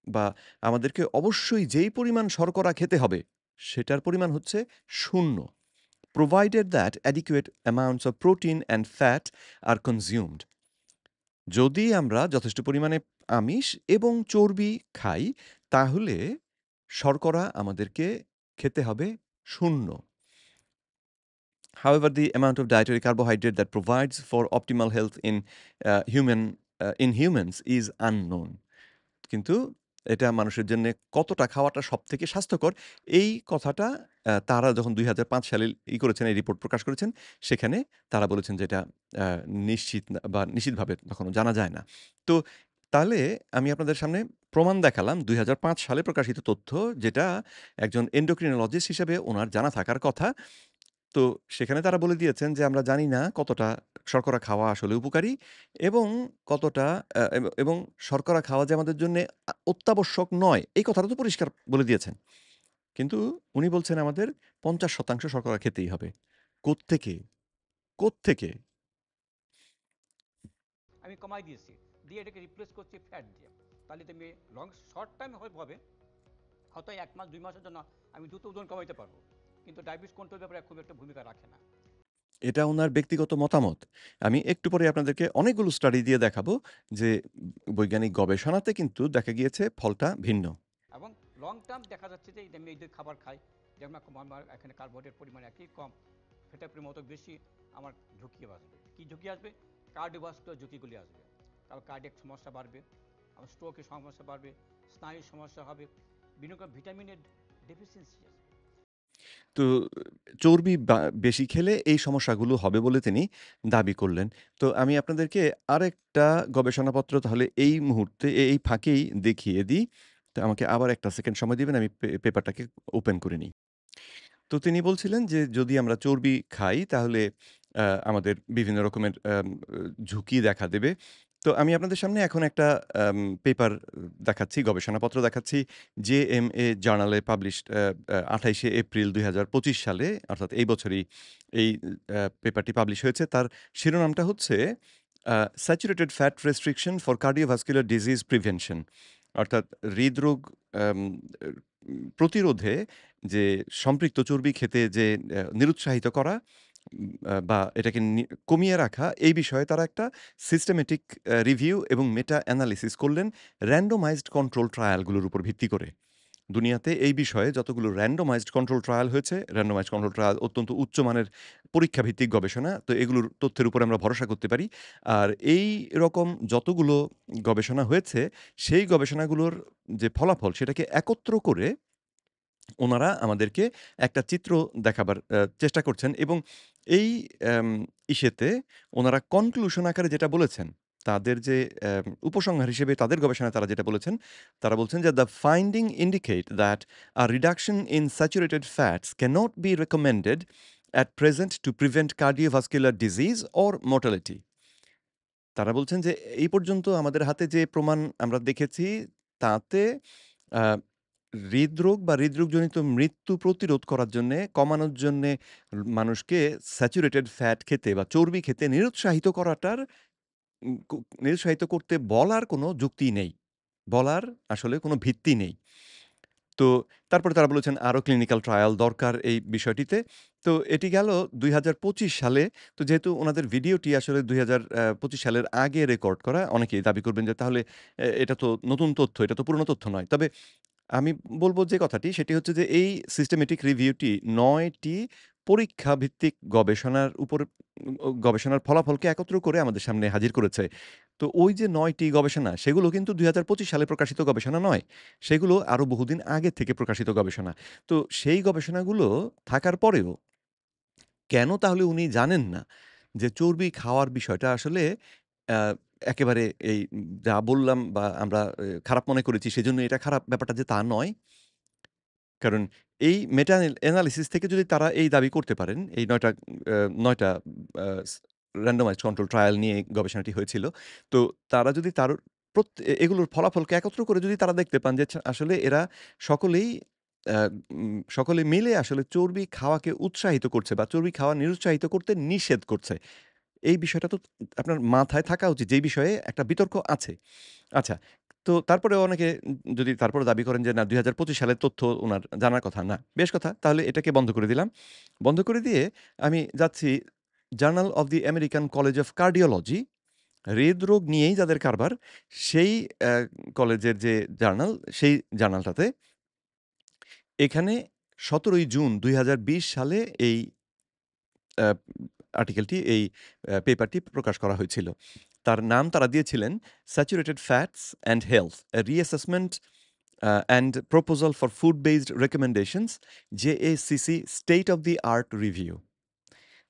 Speaker 1: বা আমাদেরকে অবশ্যই যেই পরিমাণ শর্করা খেতে হবে, সেটার পরিমাণ হচ্ছে 0, provided that adequate amounts of protein and fat are consumed. যদি আমরা যথেষ্ট পরিমাণে আমিষ এবং চর্বি খাই, তাহলে শর্করা আমাদেরকে খেতে হবে 0। However, the amount of dietary carbohydrate that provides for optimal health in humans is unknown. কিন্তু এটা মানুষের জন্যে কতটা খাওয়াটা সবথেকে স্বাস্থ্যকর, এই কথাটা তারা যখন ২০০৫ সালে করেছেন, এই রিপোর্ট প্রকাশ করেছেন, সেখানে তারা বলেছেন যে এটা আ নিশ্চিত না বা নিশ্চিতভাবে তখনো জানা যায় না। তো তাহলে আমি আপনাদের সামনে প্রমাণ দেখালাম ২০০৫ সালে প্রকাশিত তথ্য, যেটা একজন endocrinologist হিসেবে উনার জানা থাকার কথা। তো সেখানে তারা বলে দিয়েছেন যে আমরা জানি না কতটা শর্করা খাওয়া আসলে উপকারী এবং কতটা এবং শর্করা খাওয়া যে আমাদের জন্যে অত্যাবশ্যক নয়, এই কথাটা তো পরিষ্কার বলে দিয়েছেন। কিন্তু উনি বলছেন আমাদের ৫০% শর্করা খেতেই হবে। কোত্থেকে? কোত্থেকে?
Speaker 3: আমি কমাই দিয়েছি, দিয়ে এটাকে রিপ্লেস করছি ফ্যাট দিয়ে। তাহলে তুমি শর্ট টাইম হবে, হয়তো 1 মাস 2 মাসের জন্য আমি দ্রুত ওজন কমাইতে পারবো, কিন্তু ডায়াবেটিস কন্ট্রোল ব্যাপারে খুব একটা ভূমিকা রাখে না।
Speaker 1: এটা উনার ব্যক্তিগত মতামত। আমি একটু পরে আপনাদেরকে অনেকগুলো স্টাডি দিয়ে দেখাবো যে বৈজ্ঞানিক গবেষণাতে কিন্তু দেখা গিয়েছে ফলটা ভিন্ন।
Speaker 3: এবং লং টার্ম দেখা যাচ্ছে যে আমি এই যে খাবার খাই, যেমন আমার এখানে কার্বোহাইড্রেট পরিমাণ একই কম, ফ্যাটের পরিমাণ অত বেশি আমার ঝুঁকি আসবে। কি ঝুঁকি আসবে? কার্ডিওভাস্কুলার ঝুঁকিগুলি আসবে। তারপর কার্ডিয়াক সমস্যা বাড়বে, আমার স্ট্রোকের সমস্যা বাড়বে, স্নায়ুর সমস্যা হবে, বিভিন্ন রকম ভিটামিনের ডেফিসিয়েন্সি আসবে।
Speaker 1: তো চর্বি বেশি খেলে এই সমস্যাগুলো হবে বলে তিনি দাবি করলেন। তো আমি আপনাদেরকে আরেকটা গবেষণাপত্র তাহলে এই মুহূর্তে এই ফাঁকেই দেখিয়ে দিই। তো আমাকে আবার ১ টা সেকেন্ড সময় দিবেন। আমি পেপারটাকে ওপেন করে নিই। তো তিনি বলছিলেন যে যদি আমরা চর্বি খাই তাহলে আমাদের বিভিন্ন রকমের ঝুঁকি দেখা দেবে। তো আমি আপনাদের সামনে এখন একটা পেপার দেখাচ্ছি, গবেষণাপত্র দেখাচ্ছি। JMA জার্নালে পাবলিশড ২৮ শে এপ্রিল ২০২৫ সালে অর্থাৎ এই বছরই এই পেপারটি পাবলিশ হয়েছে। তার শিরোনামটা হচ্ছে "saturated fat restriction for cardiovascular disease prevention" অর্থাৎ হৃদরোগ আম প্রতিরোধে যে সম্পৃক্ত চর্বি খেতে যে নিরুৎসাহিত করা বা এটাকে কমিয়ে রাখা, এই বিষয়ে তারা একটা সিস্টেমেটিক রিভিউ এবং মেটা অ্যানালিসিস করলেন randomized কন্ট্রোল ট্রায়ালগুলোর উপর ভিত্তি করে। দুনিয়াতে এই বিষয়ে যতগুলো randomized কন্ট্রোল ট্রায়াল হয়েছে, randomized কন্ট্রোল ট্রায়াল অত্যন্ত উচ্চমানের পরীক্ষাভিত্তিক গবেষণা। তো এগুলোর তথ্যের উপরে আমরা ভরসা করতে পারি। আর এই রকম যতগুলো গবেষণা হয়েছে, সেই গবেষণাগুলোর যে ফলাফল সেটাকে একত্র করে ওনারা আমাদেরকে একটা চিত্র দেখাবার চেষ্টা করছেন এবং এই অ্যাম ইসেতে ওনারা কনক্লুশন আকারে যেটা বলেছেন, তাদের যে উপসংহার হিসেবে তাদের গবেষণায় তারা যেটা বলেছেন, তারা বলছেন যে, "the finding indicate that a reduction in saturated fats cannot be recommended at present to prevent cardiovascular disease or mortality." তারা বলছেন যে, "এই পর্যন্ত আমাদের হাতে যে প্রমাণ আমরা দেখেছি, তাতে আ হৃদরোগ বা হৃদরোগজনিত মৃত্যু প্রতিরোধ করার জন্যে, কমানোর জন্যে মানুষকে স্যাচুরেটেড ফ্যাট খেতে বা চর্বি খেতে নিরুৎসাহিত করাটার উম কু নিরুৎসাহিত করতে বলার কোনো যুক্তি নেই। বলার আসলে কোনো ভিত্তি নেই।" তো তারপরে তারা বলেছেন আরো ক্লিনিক্যাল ট্রায়াল দরকার এই বিষয়টিতে। তো এটি গেল ২০২৫ সালে। তো যেহেতু উনাদের ভিডিওটি আসলে ২০২৫ সালের আগে রেকর্ড করা, অনেকেই দাবি করবেন যে তাহলে এটা তো নতুন তথ্য, এটা তো পুরনো তথ্য নয়। তবে আমি বলব যে কথাটি সেটি হচ্ছে যে এই সিস্টেমেটিক রিভিউটি ৯ টি পরীক্ষা ভিত্তিক গবেষণার উপর গবেষণার ফলাফলকে একত্র করে আমাদের সামনে হাজির করেছে। তো ওই যে ৯ টি গবেষণা সেগুলো কিন্তু ২০২৫ সালে প্রকাশিত গবেষণা নয়। সেগুলো আরো বহুদিন আগে থেকে প্রকাশিত গবেষণা। তো সেই গবেষণাগুলো থাকার পরেও কেন তাহলে উনি জানেন না যে চর্বি খাওয়ার বিষয়টা আসলে আ একেবারে এই যা বললাম বা আমরা খারাপ মনে করেছি সেজন্য এটা খারাপ ব্যাপারটা যে তা নয়। কারণ এই মেটা এনালিসিস থেকে যদি তারা এই দাবি করতে পারেন, এই ৯ টা ৯ টা আ randomized control trial নিয়ে গবেষণাটি হয়েছিল। তো তারা যদি তার এগুলোর ফলাফলকে একত্র করে যদি তারা দেখতে পান যে আসলে এরা সকলেই আ সকলে মিলে আসলে চর্বি খাওয়াকে উৎসাহিত করছে বা চর্বি খাওয়া নিরুৎসাহিত করতে নিষেধ করছে। এই বিষয়টা তো আপনার মাথায় থাকা উচিত যে এই বিষয়ে একটা বিতর্ক আছে। আচ্ছা। তো তারপরেও অনেকে যদি তারপরেও দাবি করেন যে না ২০২৫ সালের তথ্য উনার জানার কথা না। বেশ কথা। তাহলে এটাকে বন্ধ করে দিলাম। বন্ধ করে দিয়ে আমি যাচ্ছি journal of the American college of cardiology, হৃদরোগ নিয়েই যাদের কারবার, সেই কলেজের যে জার্নাল, সেই জার্নালটাতে এখানে ১৭ই জুন ২০২০ সালে এই আ আর্টিকেলটি এই পেপারটি প্রকাশ করা হয়েছিল। তার নাম তারা দিয়েছিলেন "Saturated Fats and Health: A Reassessment and Proposal for Food-Based Recommendations, JACC State of the Art Review"।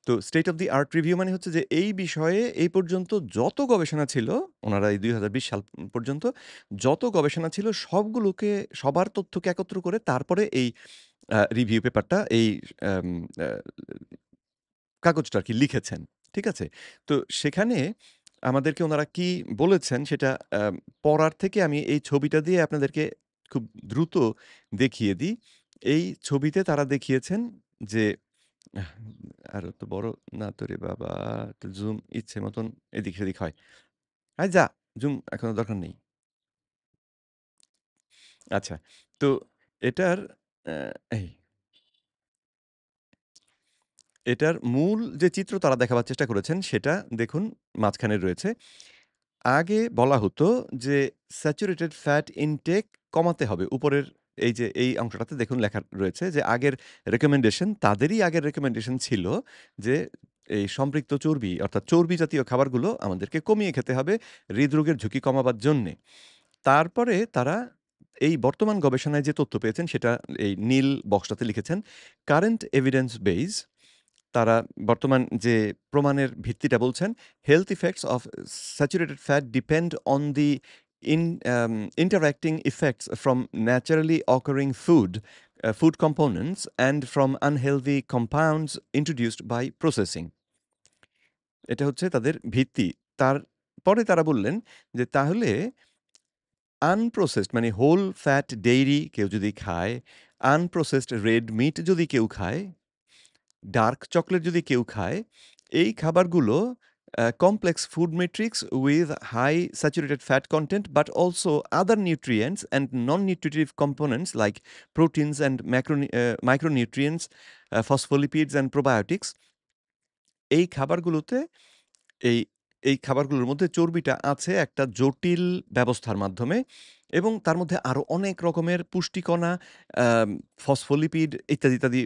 Speaker 1: তো State of the Art Review মানে হচ্ছে যে এই বিষয়ে এই পর্যন্ত যত গবেষণা ছিল, ওনারা এই ২০২০ সাল পর্যন্ত যত গবেষণা ছিল সবগুলোকে সবার তথ্যকে একত্র করে তারপরে এই রিভিউ পেপারটা এই আম আ কাগজটা আরকি লিখেছেন। ঠিক আছে? তো সেখানে আমাদেরকে উনারা কি বলেছেন সেটা পড়ার থেকে আমি এই ছবিটা দিয়ে আপনাদেরকে খুব দ্রুত দেখিয়ে দিই। এই ছবিতে তারা দেখিয়েছেন যে আহ আরো তো বড় না তো রে বাবা! একটু জুম ইচ্ছে মতন এদিক-সেদিক হয়। আয় যা! জুম এখন দরকার নেই। আচ্ছা। তো এটার এই এটার মূল যে চিত্র তারা দেখাবার চেষ্টা করেছেন সেটা দেখুন মাঝখানে রয়েছে। আগে বলা হতো যে স্যাচুরেটেড ফ্যাট ইনটেক কমাতে হবে। উপরের এই যে এই অংশটাতে দেখুন লেখা রয়েছে যে আগের রিকমেন্ডেশন তাদেরই আগের রিকমেন্ডেশন ছিল যে এই সম্পৃক্ত চর্বি অর্থাৎ চর্বি জাতীয় খাবারগুলো আমাদেরকে কমিয়ে খেতে হবে হৃদরোগের ঝুঁকি কমাবার জন্যে। তারপরে তারা এই বর্তমান গবেষণায় যে তথ্য পেয়েছেন সেটা এই নীল বক্সটাতে লিখেছেন কারেন্ট এভিডেন্স বেস। তারা বর্তমান যে প্রমাণের ভিত্তিটা বলছেন, health effects of saturated fat depend on the in interacting effects from naturally occurring food components and from unhealthy compounds introduced by processing. এটা হচ্ছে তাদের ভিত্তি। তারপরে তারা বললেন যে তাহলে আনপ্রসেসড মানে হোল ফ্যাট ডেইরি কেউ যদি খায়, আনপ্রসেসড রেড মিট যদি কেউ খায়, ডার্ক চকোলেট যদি কেউ খায়, এই খাবারগুলো complex food matrix with high saturated fat content but also other nutrients and non-nutritive components like proteins and micronutrients, phospholipids and probiotics. এই খাবারগুলোতে এই এই খাবারগুলোর মধ্যে চর্বিটা আছে একটা জটিল ব্যবস্থার মাধ্যমে এবং তার মধ্যে আরো অনেক রকমের পুষ্টিকণা, আম ফসফোলিপিড ইত্যাদি, ইত্যাদি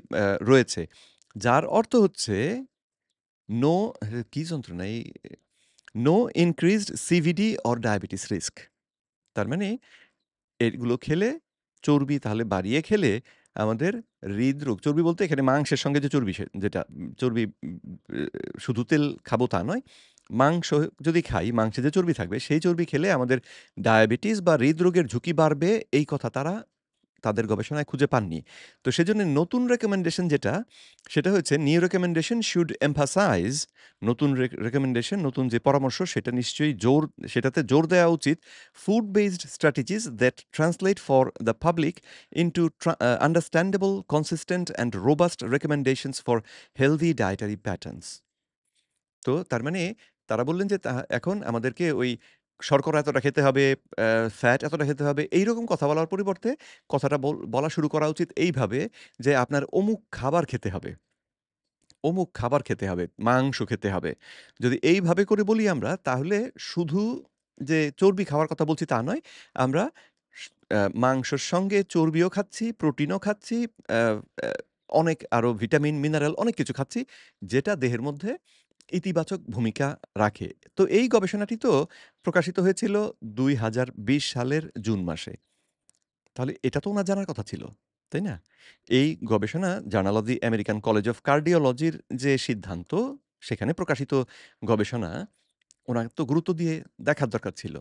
Speaker 1: রয়েছে। যার অর্থ হচ্ছে নো কি যন্ত্রণা এই no increased CVD or diabetes risk. তার মানে এগুলো খেলে চর্বি তাহলে বাড়িয়ে খেলে আমাদের হৃদরোগ, চর্বি বলতে এখানে মাংসের সঙ্গে যে চর্বি যেটা চর্বি শুধু তেল খাবো তা নয়। মাংস যদি খাই, মাংসে যে চর্বি থাকবে সেই চর্বি খেলে আমাদের ডায়াবেটিস বা হৃদরোগের ঝুঁকি বাড়বে এই কথা তারা তাদের গবেষণায় খুঁজে পাননি। তো সেজন্য নতুন রিকমেন্ডেশন যেটা, সেটা হচ্ছে নিউ রিকমেন্ডেশন শুড এমফাসাইজ নতুন রিকমেন্ডেশন, নতুন যে পরামর্শ সেটা নিশ্চয়ই সেটাতে জোর দেওয়া উচিত food based strategies that translate for the public into understandable, consistent and robust recommendations for healthy dietary patterns. তো তার মানে তারা বললেন যে এখন আমাদেরকে ওই শর্করা এতটা খেতে হবে, ফ্যাট এতটা খেতে হবে, এইরকম কথা বলার পরিবর্তে কথাটা বলা শুরু করা উচিত এইভাবে যে আপনার অমুক খাবার খেতে হবে, অমুক খাবার খেতে হবে, মাংস খেতে হবে। যদি এইভাবে করে বলি আমরা তাহলে শুধু যে চর্বি খাওয়ার কথা বলছি তা নয়। আমরা স মাংসের সঙ্গে চর্বিও খাচ্ছি, প্রোটিনও খাচ্ছি, আ আ অনেক আরো ভিটামিন, মিনারেল অনেক কিছু খাচ্ছি যেটা দেহের মধ্যে ইতিবাচক ভূমিকা রাখে। তো এই গবেষণাটি তো প্রকাশিত হয়েছিল ২০২০ সালের জুন মাসে। তাহলে এটা তো উনার জানার কথা ছিল, তাই না? এই গবেষণা journal of the American college of কার্ডিওলজির যে সিদ্ধান্ত, সেখানে প্রকাশিত গবেষণা উনার তো গুরুত্ব দিয়ে দেখার দরকার ছিল।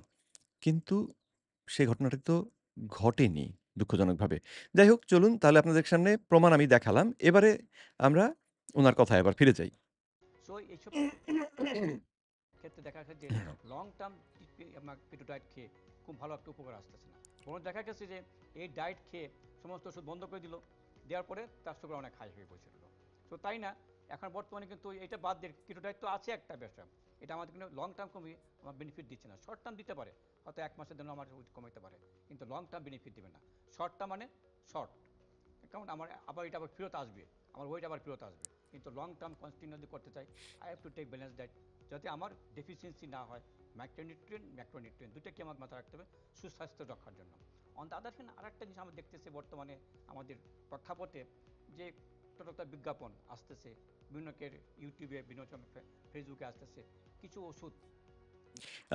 Speaker 1: কিন্তু সেই ঘটনাটি তো ঘটেনি দুঃখজনকভাবে। যাই হোক চলুন তাহলে আপনাদের সামনে প্রমাণ আমি দেখালাম। এবারে আমরা উনার কথায় আবার ফিরে যাই।
Speaker 3: সো এইসব ক্ষেত্রে দেখা গেছে যে লং টার্ম আমার কেটো ডায়েট খেয়ে খুব ভালো একটা উপকার আসতেছে না, বরং দেখা গেছে যে এই ডায়েট খেয়ে সমস্ত ওষুধ বন্ধ করে দিল, দেওয়ার পরে তার সুগার অনেক হাই হয়ে বসে রইল। তো তাই না, এখন বর্তমানে কিন্তু এটা বাদ দিয়ে কেটো ডায়েট তো আছে একটা ব্যবসা, এটা আমাদের কিন্তু লং টার্ম কমিয়ে আমার বেনিফিট দিচ্ছে না। শর্ট টার্ম দিতে পারে, হয়তো 1 মাসের জন্য আমার কমাইতে পারে, কিন্তু লং টার্ম বেনিফিট দেবে না। শর্ট টার্ম মানে শর্ট, কারণ আমার আবার এটা আবার ফেরত আসবে, আমার ওয়েট আবার ফেরত আসবে, কিন্তু লং টার্ম কন্টিনিউ যদি করতে চাই I have to take balance diet, যাতে আমার ডেফিসিয়েন্সি না হয়। মাইক্রোনিউট্রিয়েন্ট ম্যাক্রোনিউট্রিয়েন্ট দুটোকে আমার মাথায় রাখতে হবে সুস্বাস্থ্য রক্ষার জন্য। অন দ্য আদার হ্যান্ড আরেকটা জিনিস আমরা দেখতেছি বর্তমানে আমাদের প্রেক্ষাপটে, যে টোটাল বিজ্ঞাপন আসতেছে বিভিন্ন ইউটিউবে, বিভিন্ন ফেসবুকে আসতেছে কিছু ওষুধ।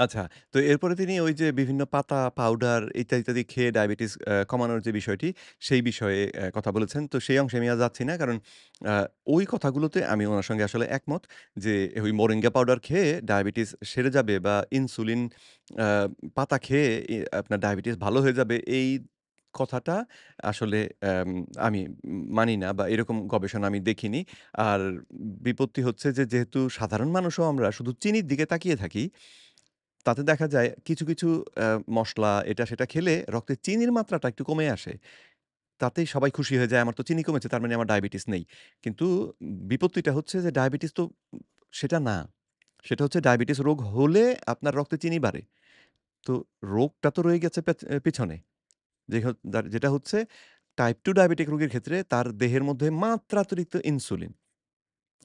Speaker 1: আচ্ছা। তো এরপরে তিনি ওই যে বিভিন্ন পাতা, পাউডার ইত্যাদি, ইত্যাদি খেয়ে ডায়াবেটিস কমানোর যে বিষয়টি, সেই বিষয়ে কথা বলেছেন। তো সেই অংশে আমি আর যাচ্ছি না। কারণ আ ওই কথাগুলোতে আমি উনার সঙ্গে আসলে একমত যে ওই মোরিঙ্গা পাউডার খেয়ে ডায়াবেটিস সেরে যাবে বা ইনসুলিন আ পাতা খেয়ে আপনার ডায়াবেটিস ভালো হয়ে যাবে, এই কথাটা আসলে আমি মানি না বা এরকম গবেষণা আমি দেখিনি। আর বিপত্তি হচ্ছে যে যেহেতু সাধারণ মানুষও আমরা শুধু চিনির দিকে তাকিয়ে থাকি, তাতে দেখা যায় কিছু, কিছু মসলা এটা সেটা খেলে রক্তে চিনির মাত্রাটা একটু কমে আসে। তাতেই সবাই খুশি হয়ে যায়, আমার তো চিনি কমেছে তার মানে আমার ডায়াবেটিস নেই। কিন্তু বিপত্তিটা হচ্ছে যে ডায়াবেটিস তো সেটা না। সেটা হচ্ছে ডায়াবেটিস রোগ হলে আপনার রক্তে চিনি বাড়ে। তো রোগটা তো রয়ে গেছে পিছনে। যেটা হচ্ছে টাইপ 2 ডায়াবেটিক রোগীর ক্ষেত্রে তার দেহের মধ্যে মাত্রাতিরিক্ত ইনসুলিন।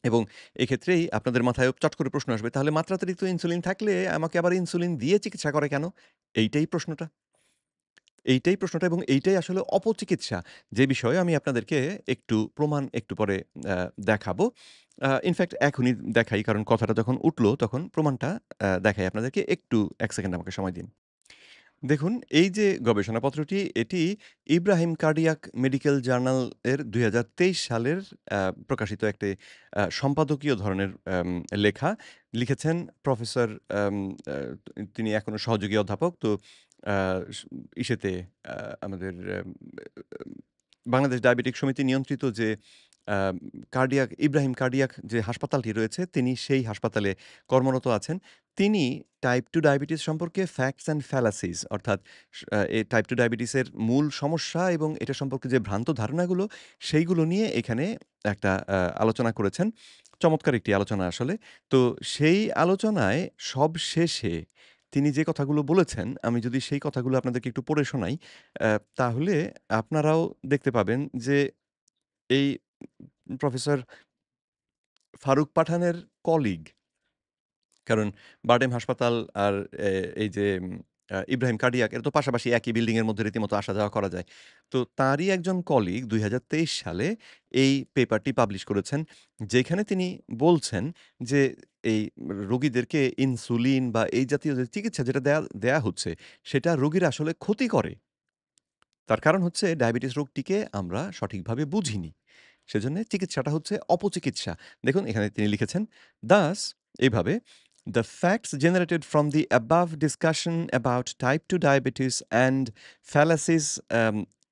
Speaker 1: এবং এক্ষেত্রেই আপনাদের মাথায় চট করে প্রশ্ন আসবে, তাহলে মাত্রাতিরিক্ত ইনসুলিন থাকলে আমাকে আবার ইনসুলিন দিয়ে চিকিৎসা করে কেন? এইটাই প্রশ্নটা। এইটাই প্রশ্নটা এবং এইটাই আসলে অপচিকিৎসা। যে বিষয়ে আমি আপনাদেরকে একটু প্রমাণ একটু পরে আ দেখাবো। ইনফেক্ট এখনই দেখাই কারণ কথাটা যখন উঠল তখন প্রমাণটা দেখাই আপনাদেরকে। একটু ১ সেকেন্ড আমাকে সময় দিন। দেখুন, এই যে গবেষণাপত্রটি এটি ইব্রাহিম কার্ডিয়াক মেডিকেল জার্নাল এর ২০২৩ সালের আ প্রকাশিত একটি সম্পাদকীয় ধরনের লেখা। লিখেছেন প্রফেসর আম আ তিনি এখনো সহযোগী অধ্যাপক। তো আ স ইসেতে আ আমাদের বাংলাদেশ ডায়াবেটিক সমিতি নিয়ন্ত্রিত যে আ ইব্রাহিম কার্ডিয়াক যে হাসপাতালটি রয়েছে, তিনি সেই হাসপাতালে কর্মরত আছেন। তিনি টাইপ 2 ডায়াবেটিস সম্পর্কে ফ্যাক্টস অ্যান্ড ফ্যালাসিস অর্থাৎ এই টাইপ 2 ডায়াবেটিসের মূল সমস্যা এবং এটা সম্পর্কে যে ভ্রান্ত ধারণাগুলো, সেইগুলো নিয়ে এখানে একটা আলোচনা করেছেন। চমৎকার একটি আলোচনা আসলে। তো সেই আলোচনায় সবশেষে তিনি যে কথাগুলো বলেছেন, আমি যদি সেই কথাগুলো আপনাদেরকে একটু পড়ে শোনাই, অ্যা তাহলে আপনারাও দেখতে পাবেন যে এই প্রফেসর ফারুক পাঠানের কলিগ কারণ বারডেম হাসপাতাল আর এই যে ইব্রাহিম কার্ডিয়াক এরা তো পাশাপাশি একই বিল্ডিং এর মধ্যে রীতিমতো আসা যাওয়া করা যায়। তো তারই একজন কলিগ ২০২৩ সালে এই পেপারটি পাবলিশ করেছেন। যেখানে তিনি বলছেন যে এই রোগীদেরকে ইনসুলিন বা এই জাতীয় যে চিকিৎসা যেটা দেয়া হচ্ছে সেটা রোগীর আসলে ক্ষতি করে। তার কারণ হচ্ছে ডায়াবেটিস রোগটিকে আমরা সঠিকভাবে বুঝিনি। সেজন্য চিকিৎসাটা হচ্ছে অপচিকিৎসা। দেখুন এখানে তিনি লিখেছেন, "Thus" এইভাবে, "the facts generated from the above discussion about type 2 diabetes and fallacies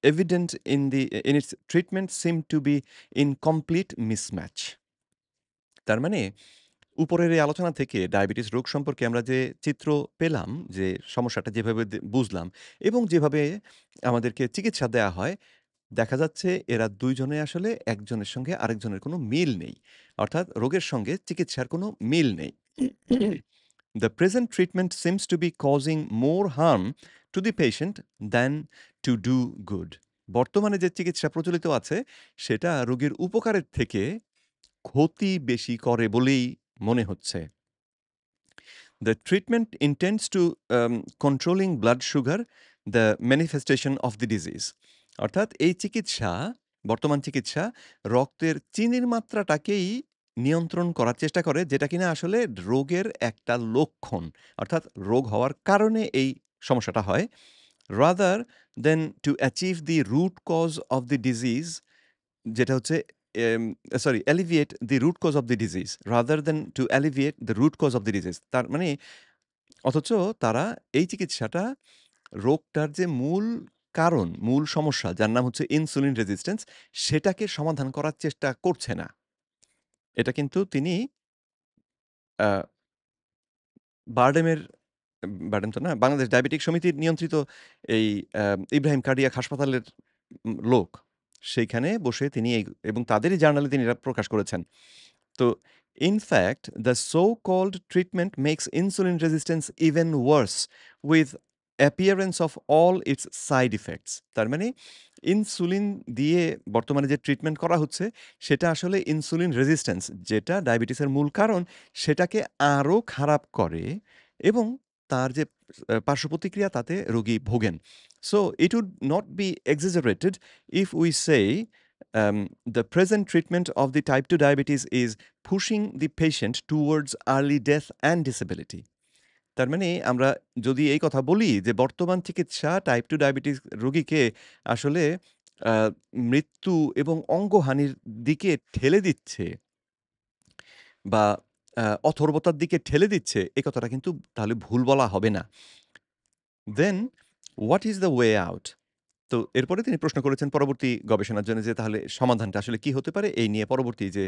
Speaker 1: evident in its treatment seem to be in complete mismatch." তার মানে উপরের এই আলোচনা থেকে ডায়াবেটিস রোগ সম্পর্কে আমরা যে চিত্র পেলাম, যে সমস্যাটা যেভাবে বুঝলাম এবং যেভাবে আমাদেরকে চিকিৎসা দেয়া হয় দেখা যাচ্ছে এরা ২ জনে আসলে একজনের সঙ্গে আরেকজনের কোনো মিল নেই। অর্থাৎ রোগের সঙ্গে চিকিৎসার কোনো মিল নেই। The present treatment seems to be causing more harm to the patient than to do good. বর্তমানে যে চিকিৎসা প্রচলিত আছে সেটা রোগীর উপকারের থেকে ক্ষতি বেশি করে বলেই মনে হচ্ছে। The treatment intends to controlling blood sugar, the manifestation of the disease. অর্থাৎ এই চিকিৎসা, বর্তমান চিকিৎসা রক্তের চিনির মাত্রাটাকেই নিয়ন্ত্রণ করার চেষ্টা করে যেটা কিনা আসলে রোগের একটা লক্ষণ। অর্থাৎ রোগ হওয়ার কারণে এই সমস্যাটা হয়। Rather than to achieve the root cause of the disease যেটা হচ্ছে alleviate the root cause of the disease rather than to alleviate the root cause of the disease. তার মানে অথচ তারা এই চিকিৎসাটা রোগটার যে মূল কারণ, মূল সমস্যা যার নাম হচ্ছে ইনসুলিন রেজিস্ট্যান্স সেটাকে সমাধান করার চেষ্টা করছে না। এটা কিন্তু তিনি আ বারডেমের বারডেম তো না, বাংলাদেশ ডায়াবেটিক সমিতির নিয়ন্ত্রিত এই ইব্রাহিম কার্ডিয়াক হাসপাতালের লোক। সেইখানে বসে তিনি এবং তাদেরই জার্নালে তিনি এটা প্রকাশ করেছেন। তো in fact, the so-called treatment makes insulin resistance even worse with appearance of all its side effects. তার মানে ইনসুলিন দিয়ে বর্তমানে যে ট্রিটমেন্ট করা হচ্ছে সেটা আসলে ইনসুলিন রেজিস্ট্যান্স যেটা ডায়াবেটিসের মূল কারণ সেটাকে আরো খারাপ করে এবং তার যে পার্শ্বপ্রতিক্রিয়া তাতে রোগী ভোগেন। So it would not be exaggerated if we say the present treatment of the type 2 diabetes is pushing the patient towards early death and disability. তার মানে আমরা যদি এই কথা বলি যে বর্তমান চিকিৎসা টাইপ 2 ডায়াবেটিস রোগীকে আসলে আ মৃত্যু এবং অঙ্গহানির দিকে ঠেলে দিচ্ছে বা অথর্বতার দিকে ঠেলে দিচ্ছে, এ কথাটা কিন্তু তাহলে ভুল বলা হবে না। Then what is the way out? তো এরপরে তিনি প্রশ্ন করেছেন পরবর্তী গবেষণার জন্য যে তাহলে সমাধানটা আসলে কি হতে পারে? এই নিয়ে পরবর্তী যে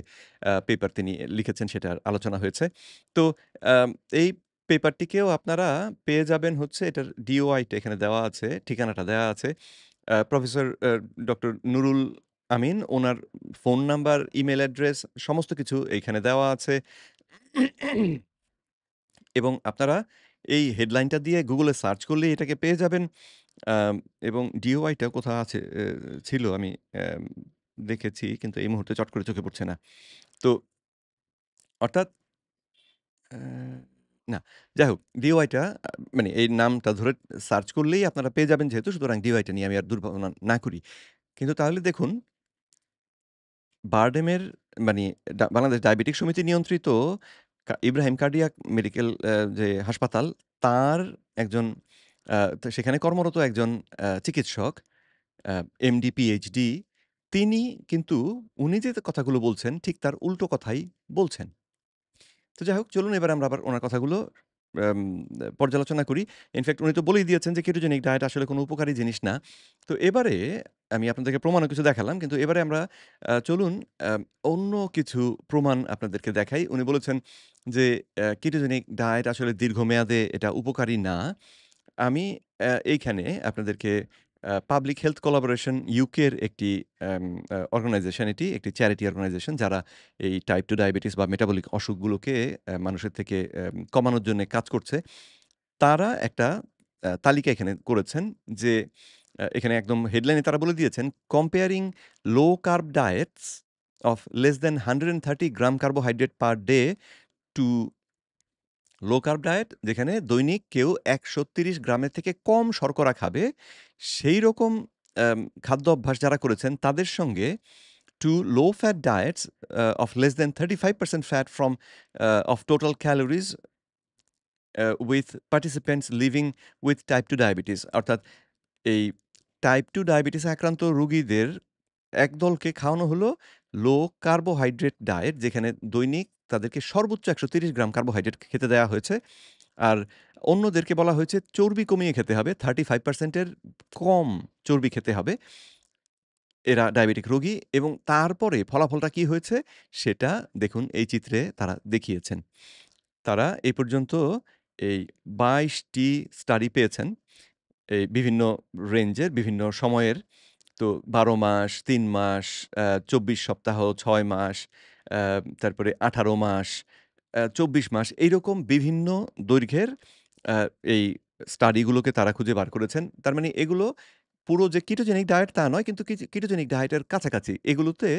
Speaker 1: পেপার তিনি লিখেছেন সেটার আলোচনা হয়েছে। তো আম এই পেপারটিকেও আপনারা পেয়ে যাবেন হচ্ছে এটার DOI টা এখানে দেওয়া আছে, ঠিকানাটা দেওয়া আছে। প্রফেসর ডক্টর নুরুল আমিন উনার ফোন নাম্বার, ইমেইল অ্যাড্রেস সমস্ত কিছু এইখানে দেওয়া আছে। এবং আপনারা এই হেডলাইনটা দিয়ে Google এ সার্চ করলেই এটাকে পেয়ে যাবেন। আম এবং DOI টা কোথাও আছে ছিল আমি দেখেছি কিন্তু এই মুহূর্তে চট করে চোখে পড়ছে না। তো অর্থাৎ অ্যা না। যাই হোক DOI টা মানে এই নামটা ধরে সার্চ করলেই আপনারা পেয়ে যাবেন যেহেতু সুতরাং DOI টা নিয়ে আমি আর দুর্ভাবনা না করি। কিন্তু তাহলে দেখুন বারডেমের মানে বাংলাদেশ ডায়াবেটিক সমিতি নিয়ন্ত্রিত ইব্রাহিম কার্ডিয়াক মেডিকেল যে হাসপাতাল, তার একজন তো সেখানে কর্মরত একজন চিকিৎসক আ এমডি, পিএইচডি তিনি কিন্তু উনি যে কথাগুলো বলছেন ঠিক তার উল্টো কথাই বলছেন। তো যাই হোক চলুন এবার আমরা আবার উনার কথাগুলো আম পর্যালোচনা করি। ইনফেক্ট উনি তো বলেই দিয়েছেন যে কেটোজেনিক ডায়েট আসলে কোনো উপকারী জিনিস না। তো এবারে আমি আপনাদেরকে প্রমাণও কিছু দেখালাম। কিন্তু এবারে আমরা চলুন আম অন্য কিছু প্রমাণ আপনাদেরকে দেখাই। উনি বলেছেন যে কেটোজেনিক ডায়েট আসলে দীর্ঘমেয়াদে এটা উপকারী না। আমি এইখানে আপনাদেরকে পাবলিক হেলথ কোলাবোরেশন ইউকে এর একটি আম আ অর্গানাইজেশন এটি, একটি চ্যারিটি অর্গানাইজেশন যারা এই টাইপ 2 ডায়াবেটিস বা মেটাবলিক অসুখগুলোকে মানুষের থেকে কমানোর জন্যে কাজ করছে। তারা একটা তালিকা এখানে করেছেন যে এখানে একদম হেডলাইনে তারা বলে দিয়েছেন, "comparing low carb diets of less than 130 gram carbohydrate per day to low carb diet যেখানে দৈনিক কেউ ১৩০ গ্রামের থেকে কম শর্করা খাবে, সেইরকম খাদ্য অভ্যাস যারা করেছেন তাদের সঙ্গে to low fat diets of less than 35% fat from of total calories with participants living with type 2 diabetes" অর্থাৎ এই টাইপ 2 ডায়াবেটিসে আক্রান্ত রোগীদের একদলকে খাওয়ানো হলো লো কার্বোহাইড্রেট ডায়েট যেখানে দৈনিক তাদেরকে সর্বোচ্চ ১৩০ গ্রাম কার্বোহাইড্রেট খেতে দেয়া হয়েছে। আর অন্যদেরকে বলা হয়েছে চর্বি কমিয়ে খেতে হবে। 35% এর কম চর্বি খেতে হবে। এরা ডায়াবেটিক রোগী এবং তারপরে ফলাফলটা কি হয়েছে সেটা দেখুন এই চিত্রে তারা দেখিয়েছেন। তারা এই পর্যন্ত এই ২২ টি স্টাডি পেয়েছেন। এই বিভিন্ন রেঞ্জের, বিভিন্ন সময়ের। তো ১২ মাস, ৩ মাস, ২৪ সপ্তাহ, ৬ মাস, আ তারপরে ১৮ মাস, ২৪ মাস এইরকম বিভিন্ন দৈর্ঘ্যের আ এই স্টাডিগুলোকে তারা খুঁজে বার করেছেন। তার মানে এগুলো পুরো যে কিটোজেনিক ডায়েট তা নয় কিন্তু কিটোজেনিক ডায়েটের কাছাকাছি। এগুলোতে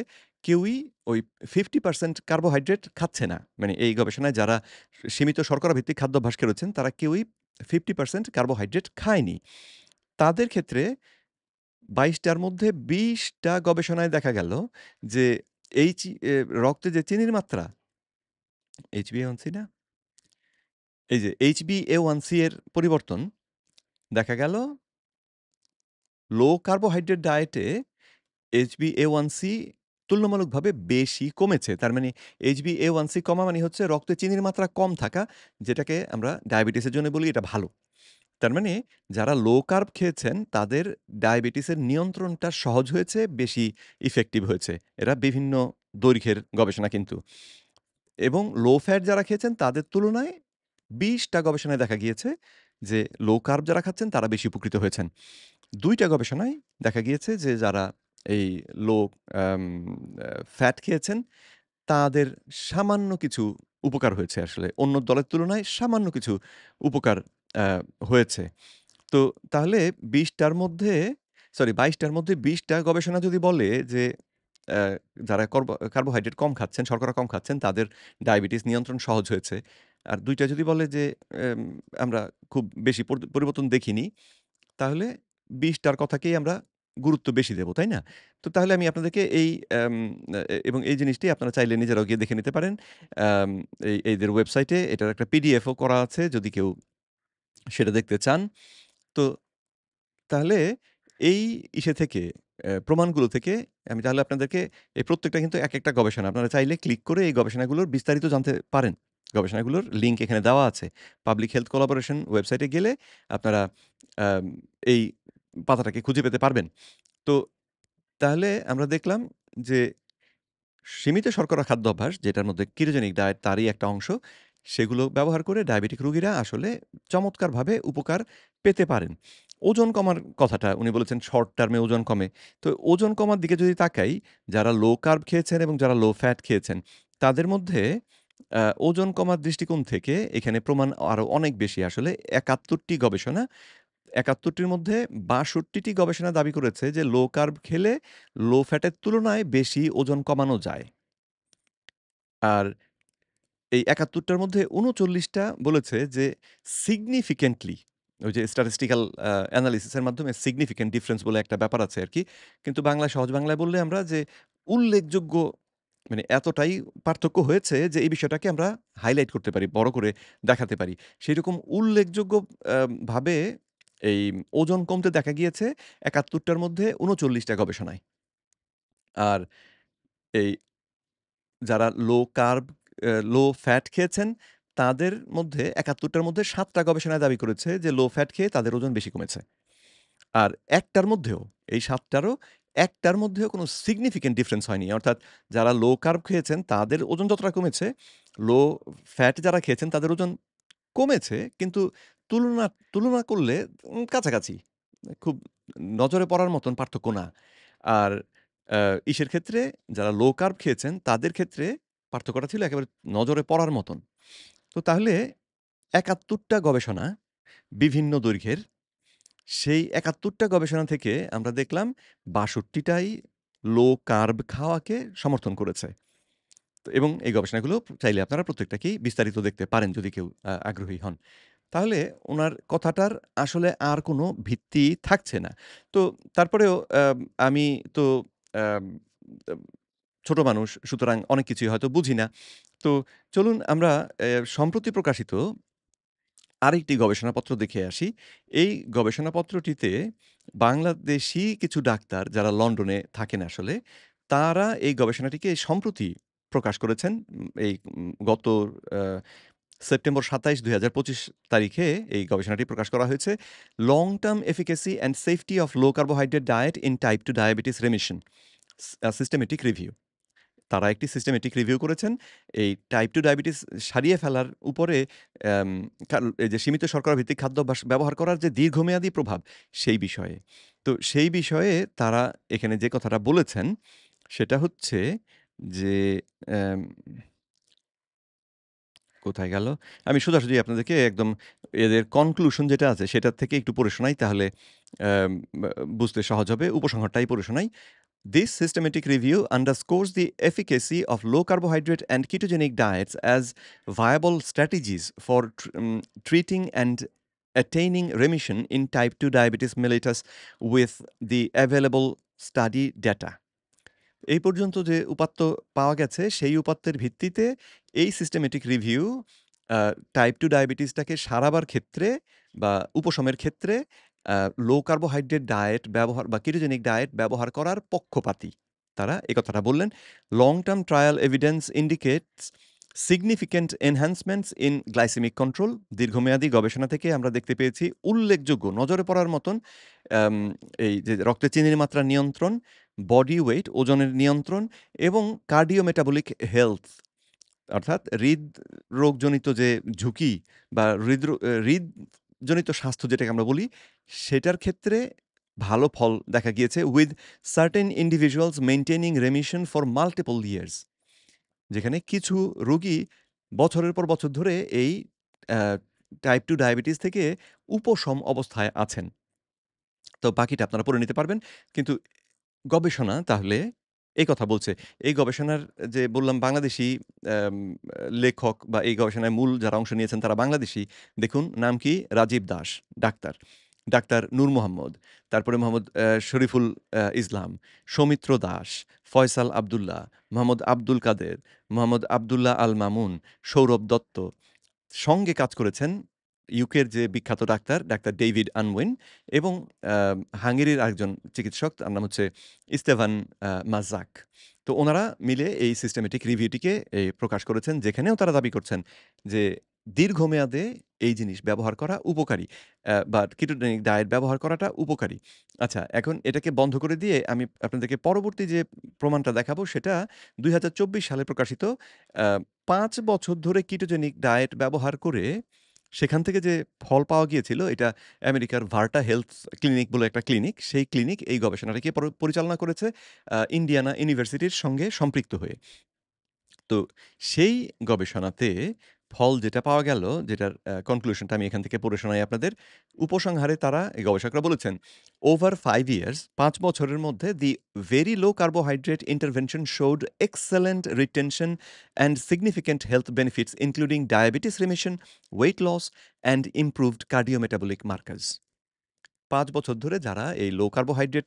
Speaker 1: কেউই ওই 50% কার্বোহাইড্রেট খাচ্ছে না। মানে এই গবেষণায় যারা সীমিত শর্করা ভিত্তিক খাদ্যাভ্যাস করেছেন তারা কেউই 50% কার্বোহাইড্রেট খায়নি। তাদের ক্ষেত্রে ২২ টার মধ্যে ২০ টা গবেষণায় দেখা গেল যে এইচ রক্তে যে চিনির মাত্রা HbA1c না? এই যে HbA1c এর পরিবর্তন দেখা গেল লো কার্বোহাইড্রেট ডায়েটে HbA1c তুলনামূলকভাবে বেশি কমেছে। তার মানে HbA1c কমা মানে হচ্ছে রক্তে চিনির মাত্রা কম থাকা, যেটাকে আমরা ডায়াবেটিসের জন্য বলি এটা ভালো। তার মানে যারা লো কার্ব খেয়েছেন তাদের ডায়াবেটিসের নিয়ন্ত্রণটা সহজ হয়েছে, বেশি ইফেক্টিভ হয়েছে। এরা বিভিন্ন দৈর্ঘ্যের গবেষণা কিন্তু। এবং লো ফ্যাট যারা খেয়েছেন তাদের তুলনায় ২০ টা গবেষণায় দেখা গিয়েছে যে লো কার্ব যারা খাচ্ছেন তারা বেশি উপকৃত হয়েছেন। ২ টা গবেষণায় দেখা গিয়েছে যে যারা এই লো আম আ ফ্যাট খেয়েছেন তাদের সামান্য কিছু উপকার হয়েছে আসলে। অন্য দলের তুলনায় সামান্য কিছু উপকার আ হয়েছে। তো তাহলে ২০ টার মধ্যে ২২ টার মধ্যে ২০ টা গবেষণা যদি বলে যে অ্যা যারা কার্বোহাইড্রেট কম খাচ্ছেন, শর্করা কম খাচ্ছেন তাদের ডায়াবেটিস নিয়ন্ত্রণ সহজ হয়েছে। আর ২ টা যদি বলে যে এম আমরা খুব বেশি পরিবর্তন দেখিনি, তাহলে ২০ টার কথাকেই আমরা গুরুত্ব বেশি দেব, তাই না? তো তাহলে আমি আপনাদেরকে এই এম এবং এই জিনিসটি আপনারা চাইলে নিজেরাও গিয়ে দেখে নিতে পারেন। আম এদের ওয়েবসাইটে এটার একটা পিডিএফ ও করা আছে যদি কেউ সেটা দেখতে চান। তো তাহলে এই ইসে থেকে প্রমাণগুলো থেকে আমি তাহলে আপনাদেরকে এই প্রত্যেকটা কিন্তু একেকটা গবেষণা। আপনারা চাইলে ক্লিক করে এই গবেষণাগুলোর বিস্তারিত জানতে পারেন। গবেষণাগুলোর লিঙ্ক এখানে দেওয়া আছে। পাবলিক হেলথ কোলাবোরেশন ওয়েবসাইটে গেলে আপনারা আম এই পাতাটাকে খুঁজে পেতে পারবেন। তো তাহলে আমরা দেখলাম যে সীমিত শর্করা খাদ্যাভ্যাস যেটার মধ্যে কিটোজেনিক ডায়েট তারই একটা অংশ। সেগুলো ব্যবহার করে ডায়াবেটিক রোগীরা আসলে চমৎকারভাবে উপকার পেতে পারেন। ওজন কমার কথাটা উনি বলেছেন শর্ট টার্মে ওজন কমে। তো ওজন কমার দিকে যদি তাকাই, যারা লো কার্ব খেয়েছেন এবং যারা লো ফ্যাট খেয়েছেন, তাদের মধ্যে ওজন কমার দৃষ্টিকোণ থেকে এখানে প্রমাণ আরো অনেক বেশি আসলে ৭১ টি গবেষণা ৭১ টির মধ্যে ৬২ টি গবেষণা দাবি করেছে যে লো কার্ব খেলে লো ফ্যাটের তুলনায় বেশি ওজন কমানো যায়। আর এই ৭১ টার মধ্যে ৩৯ টা বলেছে যে সিগনিফিক্যান্টলি, ওই যে স্ট্যাটিস্টিক্যাল অ্যানালিসিস এর মাধ্যমে সিগনিফিক্যান্ট ডিফারেন্স বলে একটা ব্যাপার আছে আরকি। কিন্তু বাংলায়, সহজ বাংলায় বললে আমরা যে উল্লেখযোগ্য, মানে এতটাই পার্থক্য হয়েছে যে এই বিষয়টাকে আমরা হাইলাইট করতে পারি, বড় করে দেখাতে পারি। সেইরকম উল্লেখযোগ্য ভাবে এই ওজন কমতে দেখা গিয়েছে ৭১ টার মধ্যে ৩৯ টা গবেষণায়। আর এই যারা লো কার্ব, লো ফ্যাট খেয়েছেন, তাদের মধ্যে ৭১ টার মধ্যে ৭ টা গবেষণায় দাবি করেছে যে লো ফ্যাট খেয়ে তাদের ওজন বেশি কমেছে। আর একটার মধ্যেও, এই ৭ টারও একটার মধ্যেও কোনো সিগনিফিক্যান্ট ডিফারেন্স হয়নি। অর্থাৎ যারা লো কার্ব খেয়েছেন তাদের ওজন যতটা কমেছে, লো ফ্যাট যারা খেয়েছেন তাদের ওজন কমেছে, কিন্তু তুলনা তুলনা করলে কাছাকাছি। খুব নজরে পড়ার মতন পার্থক্য না। আর আ ইসের ক্ষেত্রে যারা লো কার্ব খেয়েছেন তাদের ক্ষেত্রে পার্থক্যটা ছিল একেবারে নজরে পড়ার মতন। তো তাহলে ৭১ টা গবেষণা বিভিন্ন দৈর্ঘ্যের, সেই ৭১ টা গবেষণা থেকে আমরা দেখলাম ৬২ টাই লো কার্ব খাওয়াকে সমর্থন করেছে। তো এবং এই গবেষণাগুলো চাইলে আপনারা প্রত্যেকটাকেই বিস্তারিত দেখতে পারেন যদি কেউ আগ্রহী হন। তাহলে উনার কথাটার আসলে আর কোনো ভিত্তি থাকছে না। তো তারপরেও আমি তো আম আম ছোট মানুষ, সুতরাং অনেক কিছুই হয়তো বুঝি না। তো চলুন আমরা সম্প্রতি প্রকাশিত আরেকটি গবেষণাপত্র দেখে আসি। এই গবেষণাপত্রটিতে বাংলাদেশী কিছু ডাক্তার যারা লন্ডনে থাকেন আসলে, তারা এই গবেষণাটিকে সম্প্রতি প্রকাশ করেছেন। গত আ সেপ্টেম্বর ২৭, ২০২৫ তারিখে এই গবেষণাটি প্রকাশ করা হয়েছে। Long term efficacy and safety of low carbohydrate died in type 2 diabetes remission, systematic review. তারা একটি সিস্টেমেটিক রিভিউ করেছেন। এই টাইপ 2 ডায়াবেটিস সারিয়ে ফেলার উপরে অ্যাম এই যে সীমিত শর্করা ভিত্তিক খাদ্যাভ্যাস ব্যবহার করার যে দীর্ঘমেয়াদী প্রভাব, সেই বিষয়ে। তো সেই বিষয়ে তারা এখানে যে কথাটা বলেছেন, সেটা হচ্ছে যে অ্যাম কোথায় গেল? আমি সোজাসুজি আপনাদেরকে একদম এদের কনক্লুশন যেটা আছে সেটার থেকে একটু পড়ে শোনাই, তাহলে অ্যাম বা বুঝতে সহজ হবে। উপসংহারটাই পড়ে শোনাই। This systematic review underscores the efficacy of low carbohydrate and ketogenic diets as viable strategies for treating and attaining remission in type 2 diabetes mellitus with the available study data. এই পর্যন্ত যে উপাত্ত পাওয়া গেছে, সেই উপাত্তের ভিত্তিতে এই সিস্টেমেটিক রিভিউ আ টাইপ 2 ডায়াবেটিসটাকে সারাবার ক্ষেত্রে বা উপশমের ক্ষেত্রে লো কার্বোহাইড্রেট ডায়েট ব্যবহার বা কেটোজেনিক ডায়েট ব্যবহার করার পক্ষপাতী। তারা এ কথাটা বললেন। Long term trial evidence indicates significant enhancements in glycaemic control. দীর্ঘমেয়াদী গবেষণা থেকে আমরা দেখতে পেয়েছি উল্লেখযোগ্য, নজরে পড়ার মতন আম এই যে রক্তে চিনির মাত্রা নিয়ন্ত্রণ, বডি ওয়েট ওজনের নিয়ন্ত্রণ এবং কার্ডিওমেটাবলিক হেলথ, অর্থাৎ হৃদরোগজনিত যে ঝুঁকি বা হৃদজনিত স্বাস্থ্য যেটাকে আমরা বলি, সেটার ক্ষেত্রে ভালো ফল দেখা গিয়েছে with certain individuals maintaining remission for multiple years. যেখানে কিছু রোগী বছরের পর বছর ধরে এই অ্যা টাইপ 2 ডায়াবেটিস থেকে উপশম অবস্থায় আছেন। তো বাকিটা আপনারা পড়ে নিতে পারবেন। কিন্তু গবেষণা তাহলে এই কথা বলছে। এই গবেষণার যে বললাম বাংলাদেশী অ্যাম লেখক বা এই গবেষণায় মূল যারা অংশ নিয়েছেন তারা বাংলাদেশী। দেখুন নাম কি? রাজীব দাস, ডাক্তার। ডাক্তার নূর মোহাম্মদ, তারপরে মোহাম্মদ শরীফুল ইসলাম, সৌমিত্র দাস, ফয়সাল আব্দুল্লাহ, মোহাম্মদ আব্দুল কাদের, মোহাম্মদ আব্দুল্লাহ আল মামুন, সৌরভ দত্ত। সঙ্গে কাজ করেছেন ইউকের যে বিখ্যাত ডাক্তার, ডাক্তার ডেভিড আনউইন এবং আ হাঙ্গেরির আরেকজন চিকিৎসক, তার নাম হচ্ছে ইস্তেভান মাজ্জাক। তো উনারা মিলে এই সিস্টেমেটিক রিভিউটিকে প্রকাশ করেছেন, যেখানেও তারা দাবি করছেন যে দীর্ঘমেয়াদে এই জিনিস ব্যবহার করা উপকারী, বা কিটোজেনিক ডায়েট ব্যবহার করাটা উপকারী। আচ্ছা, এখন এটাকে বন্ধ করে দিয়ে আমি আপনাদেরকে পরবর্তী যে প্রমাণটা দেখাবো সেটা ২০২৪ সালে প্রকাশিত, আ ৫ বছর ধরে কিটোজেনিক ডায়েট ব্যবহার করে সেখান থেকে যে ফল পাওয়া গিয়েছিল, এটা আমেরিকার ভার্টা হেলথ ক্লিনিক বলে একটা ক্লিনিক। সেই ক্লিনিক এই গবেষণাটিকে পরিচালনা করেছে ইন্ডিয়ানা ইউনিভার্সিটির সঙ্গে সম্পৃক্ত হয়ে। তো সেই গবেষণাতে ফল যেটা পাওয়া গেল, যেটার কনক্লুশনটা আমি এখান থেকে পড়ে শোনাই আপনাদের। উপসংহারে তারা এই গবেষকরা বলেছেন, ওভার 5 ইয়ার্স ৫ বছরের মধ্যে the very low carbohydrate intervention showed excellent retention and significant health benefits including diabetes remission, weight loss and improved cardiometabolic markers. ৫ বছর ধরে যারা এই লো কার্বোহাইড্রেট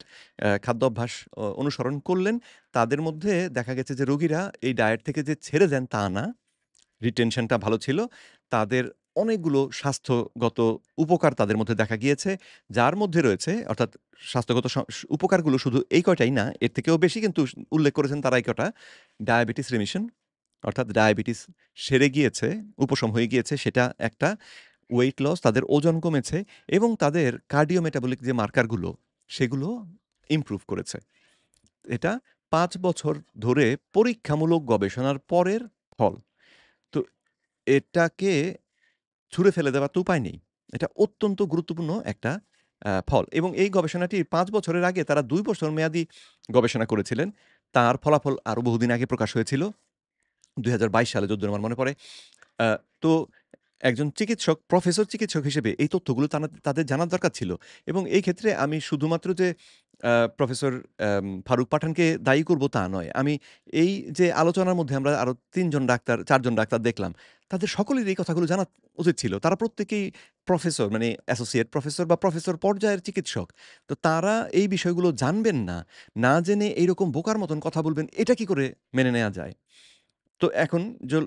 Speaker 1: খাদ্যাভ্যাস অনুসরণ করলেন, তাদের মধ্যে দেখা গেছে যে রোগীরা এই ডায়েট থেকে যে ছেড়ে দেন তা না, রিটেনশনটা ভালো ছিল। তাদের অনেকগুলো স্বাস্থ্যগত উপকার তাদের মধ্যে দেখা গিয়েছে। যার মধ্যে রয়েছে অর্থাৎ স্বাস্থ্যগত উপকারগুলো শুধু এই কয়টাই না, এর থেকেও বেশি কিন্তু উল্লেখ করেছেন তারা এই কটা। ডায়াবেটিস রিমিশন অর্থাৎ ডায়াবেটিস সেরে গিয়েছে, উপশম হয়ে গিয়েছে সেটা একটা। ওয়েট লস তাদের ওজন কমেছে এবং তাদের কার্ডিও মেটাবলিক যে মার্কারগুলো সেগুলো ইমপ্রুভ করেছে। এটা ৫ বছর ধরে পরীক্ষামূলক গবেষণার পরের ফল। তো এটাকে ছুঁড়ে ফেলে দেওয়ার তো উপায় নেই। এটা অত্যন্ত গুরুত্বপূর্ণ একটা ফল এবং এই গবেষণাটি ৫ বছরের আগে তারা ২ বছর মেয়াদী গবেষণা করেছিলেন। তার ফলাফল আরও বহুদিন আগে প্রকাশ হয়েছিল। ২০২২ সালে যদ্দূর আমার মনে পড়ে। আ তো একজন চিকিৎসক, প্রফেসর চিকিৎসক হিসেবে এই তথ্যগুলো তাদের জানার দরকার ছিল এবং এই ক্ষেত্রে আমি শুধুমাত্র যে প্রফেসর ফারুক পাঠানকে দায়ী করব তা নয়। আমি এই যে আলোচনার মধ্যে আমরা আরো ৩ জন ডাক্তার, ৪ জন ডাক্তার দেখলাম। তাদের সকলেরই এই কথাগুলো জানা উচিত ছিল। তারা প্রত্যেকেই প্রফেসর মানে অ্যাসোসিয়েট প্রফেসর বা প্রফেসর পর্যায়ের চিকিৎসক। তো তারা এই বিষয়গুলো জানবেন না। না জেনে এইরকম বোকার মতন কথা বলবেন, এটা কি করে মেনে নেয়া যায়? তো এখন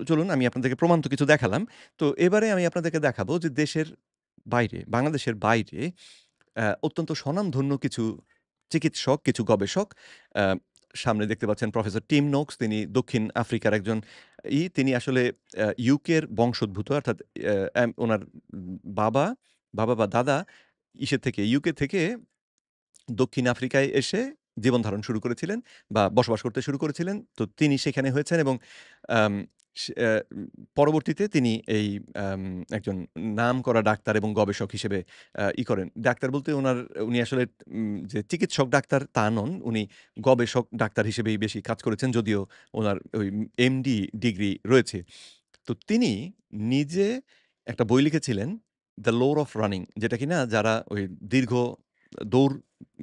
Speaker 1: চলুন আমি আপনাদেরকে প্রমাণ তো কিছু দেখালাম। তো এবারে আমি আপনাদেরকে দেখাবো যে দেশের বাইরে, বাংলাদেশের বাইরে অত্যন্ত স্বনামধন্য কিছু চিকিৎসক, কিছু গবেষক। আ সামনে দেখতে পাচ্ছেন প্রফেসর টিম নোকস, তিনি দক্ষিণ আফ্রিকার একজন তিনি আসলে ইউকের বংশোদ্ভূত অর্থাৎ উনার বাবা, বাবা বা দাদা ইসের থেকে ইউকে থেকে দক্ষিণ আফ্রিকায় এসে জীবন ধারণ শুরু করেছিলেন বা বসবাস করতে শুরু করেছিলেন। তো তিনি সেখানে হয়েছেন এবং আম সে পরবর্তীতে তিনি এই আম একজন নামকরা ডাক্তার এবং গবেষক হিসেবে করেন। ডাক্তার বলতে উনি আসলে যে চিকিৎসক ডাক্তার তা নন। উনি গবেষক ডাক্তার হিসেবেই বেশি কাজ করেছেন যদিও উনার ওই এমডি ডিগ্রি রয়েছে। তো তিনি নিজে একটা বই লিখেছিলেন 'দ্য লোর অফ রানিং' যেটা কিনা যারা ওই দীর্ঘ দৌড়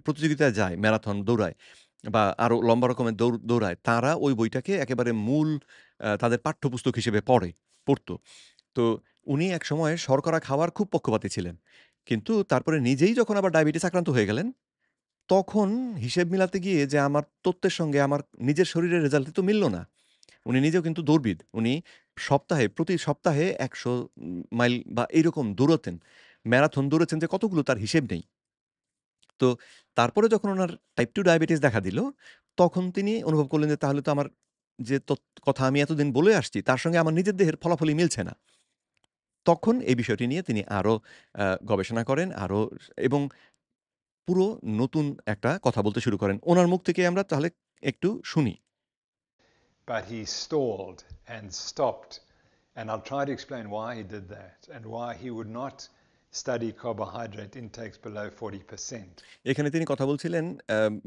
Speaker 1: প্রতিযোগিতায় যায়, ম্যারাথন দৌড়ায় বা আরো লম্বা রকমের দৌড়ায়, তারা ওই বইটাকে একেবারে মূল তাদের পাঠ্যপুস্তক হিসেবে পড়তো। তো উনি একসময় শর্করা খাওয়ার খুব পক্ষপাতী ছিলেন। কিন্তু তারপরে নিজেই যখন আবার ডায়াবেটিস আক্রান্ত হয়ে গেলেন, তখন হিসেব মিলাতে গিয়ে যে আমার তথ্যের সঙ্গে আমার নিজের শরীরের রেজাল্ট তো মিলল না। উনি নিজেও কিন্তু দৌড়বিদ। উনি প্রতি সপ্তাহে ১০০ মাইল বা এরকম দৌড়াতেন। ম্যারাথন দৌড়েছেন যে কতগুলো তার হিসেব নেই। তো তারপরে যখন উনার টাইপ 2 ডায়াবেটিস দেখা দিল, তখন তিনি অনুভব করলেন যে তাহলে তো আমার যে কথা আমি এতদিন বলে আসছি, তার সঙ্গে আমার নিজের দেহের ফলাফলই মিলছে না। তখন এই বিষয়টি নিয়ে তিনি আরো গবেষণা করেন এবং পুরো নতুন একটা কথা বলতে শুরু করেন। উনার মুখ থেকে আমরা তাহলে একটু শুনি।
Speaker 4: But he stalled and stopped. And I'll try to explain why he did that and why he would not study carbohydrate intakes below 40%.
Speaker 1: এখানে তিনি কথা বলছিলেন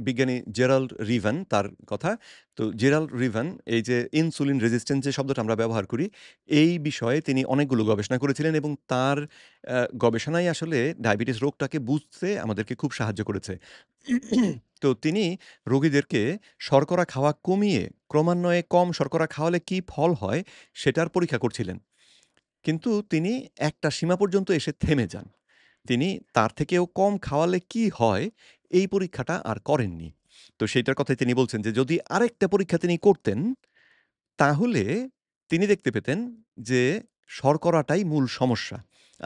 Speaker 1: বিজ্ঞানী জেরাল্ড রিভান তার কথা। তো জেরাল্ড রিভান এই যে ইনসুলিন রেজিস্ট্যান্স যে শব্দটা আমরা ব্যবহার করি, এই বিষয়ে তিনি অনেকগুলো গবেষণা করেছিলেন এবং তার গবেষণাই আসলে ডায়াবেটিস রোগটাকে বুঝতে আমাদেরকে খুব সাহায্য করেছে। তো তিনি রোগীদেরকে শর্করা খাওয়া কমিয়ে ক্রমান্বয়ে কম শর্করা খাওয়ালে কি ফল হয় সেটার পরীক্ষা করছিলেন। কিন্তু তিনি একটা সীমা পর্যন্ত এসে থেমে যান। তিনি তার থেকেও কম খাওয়ালে কি হয়, এই পরীক্ষাটা আর করেননি। তো সেইটার কথাই তিনি বলছেন যে যদি আরেকটা পরীক্ষা তিনি করতেন, তাহলে তিনি দেখতে পেতেন যে শর্করাটাই মূল সমস্যা।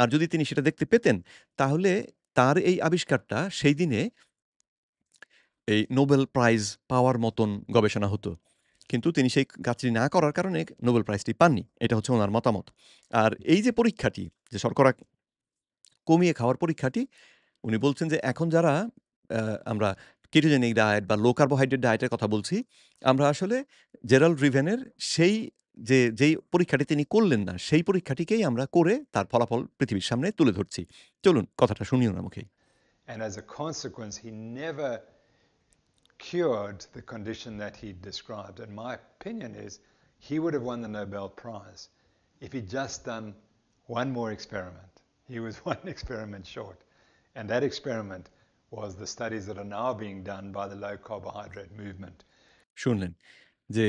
Speaker 1: আর যদি তিনি সেটা দেখতে পেতেন, তাহলে তার এই আবিষ্কারটা সেই দিনে এই নোবেল প্রাইজ পাওয়ার মতন গবেষণা হতো। কিন্তু তিনি সেই কাজটি না করার কারণে নোবেল প্রাইজটি পাননি। এটা হচ্ছে উনার মতামত। আর এই যে পরীক্ষাটি, যে শর্করা কমিয়ে খাওয়ার পরীক্ষাটি, উনি বলছেন যে এখন যারা আ আমরা কেটোজেনিক ডায়েট বা লো কার্বোহাইড্রেট ডায়েটের কথা বলছি, আমরা আসলে জেরাল্ড রিভেনের সেই যেই পরীক্ষাটি তিনি করলেন না, সেই পরীক্ষাটিকেই আমরা করে তার ফলাফল পৃথিবীর সামনে তুলে ধরছি। চলুন কথাটা শুনি উনার মুখেই।
Speaker 4: And as a consequence, he never cured the condition that he described. And my opinion is he would have won the Nobel Prize if he'd just done one more experiment. He was one experiment short. And that experiment was the studies that are now being done by the low carbohydrate movement.
Speaker 1: শুনলেন যে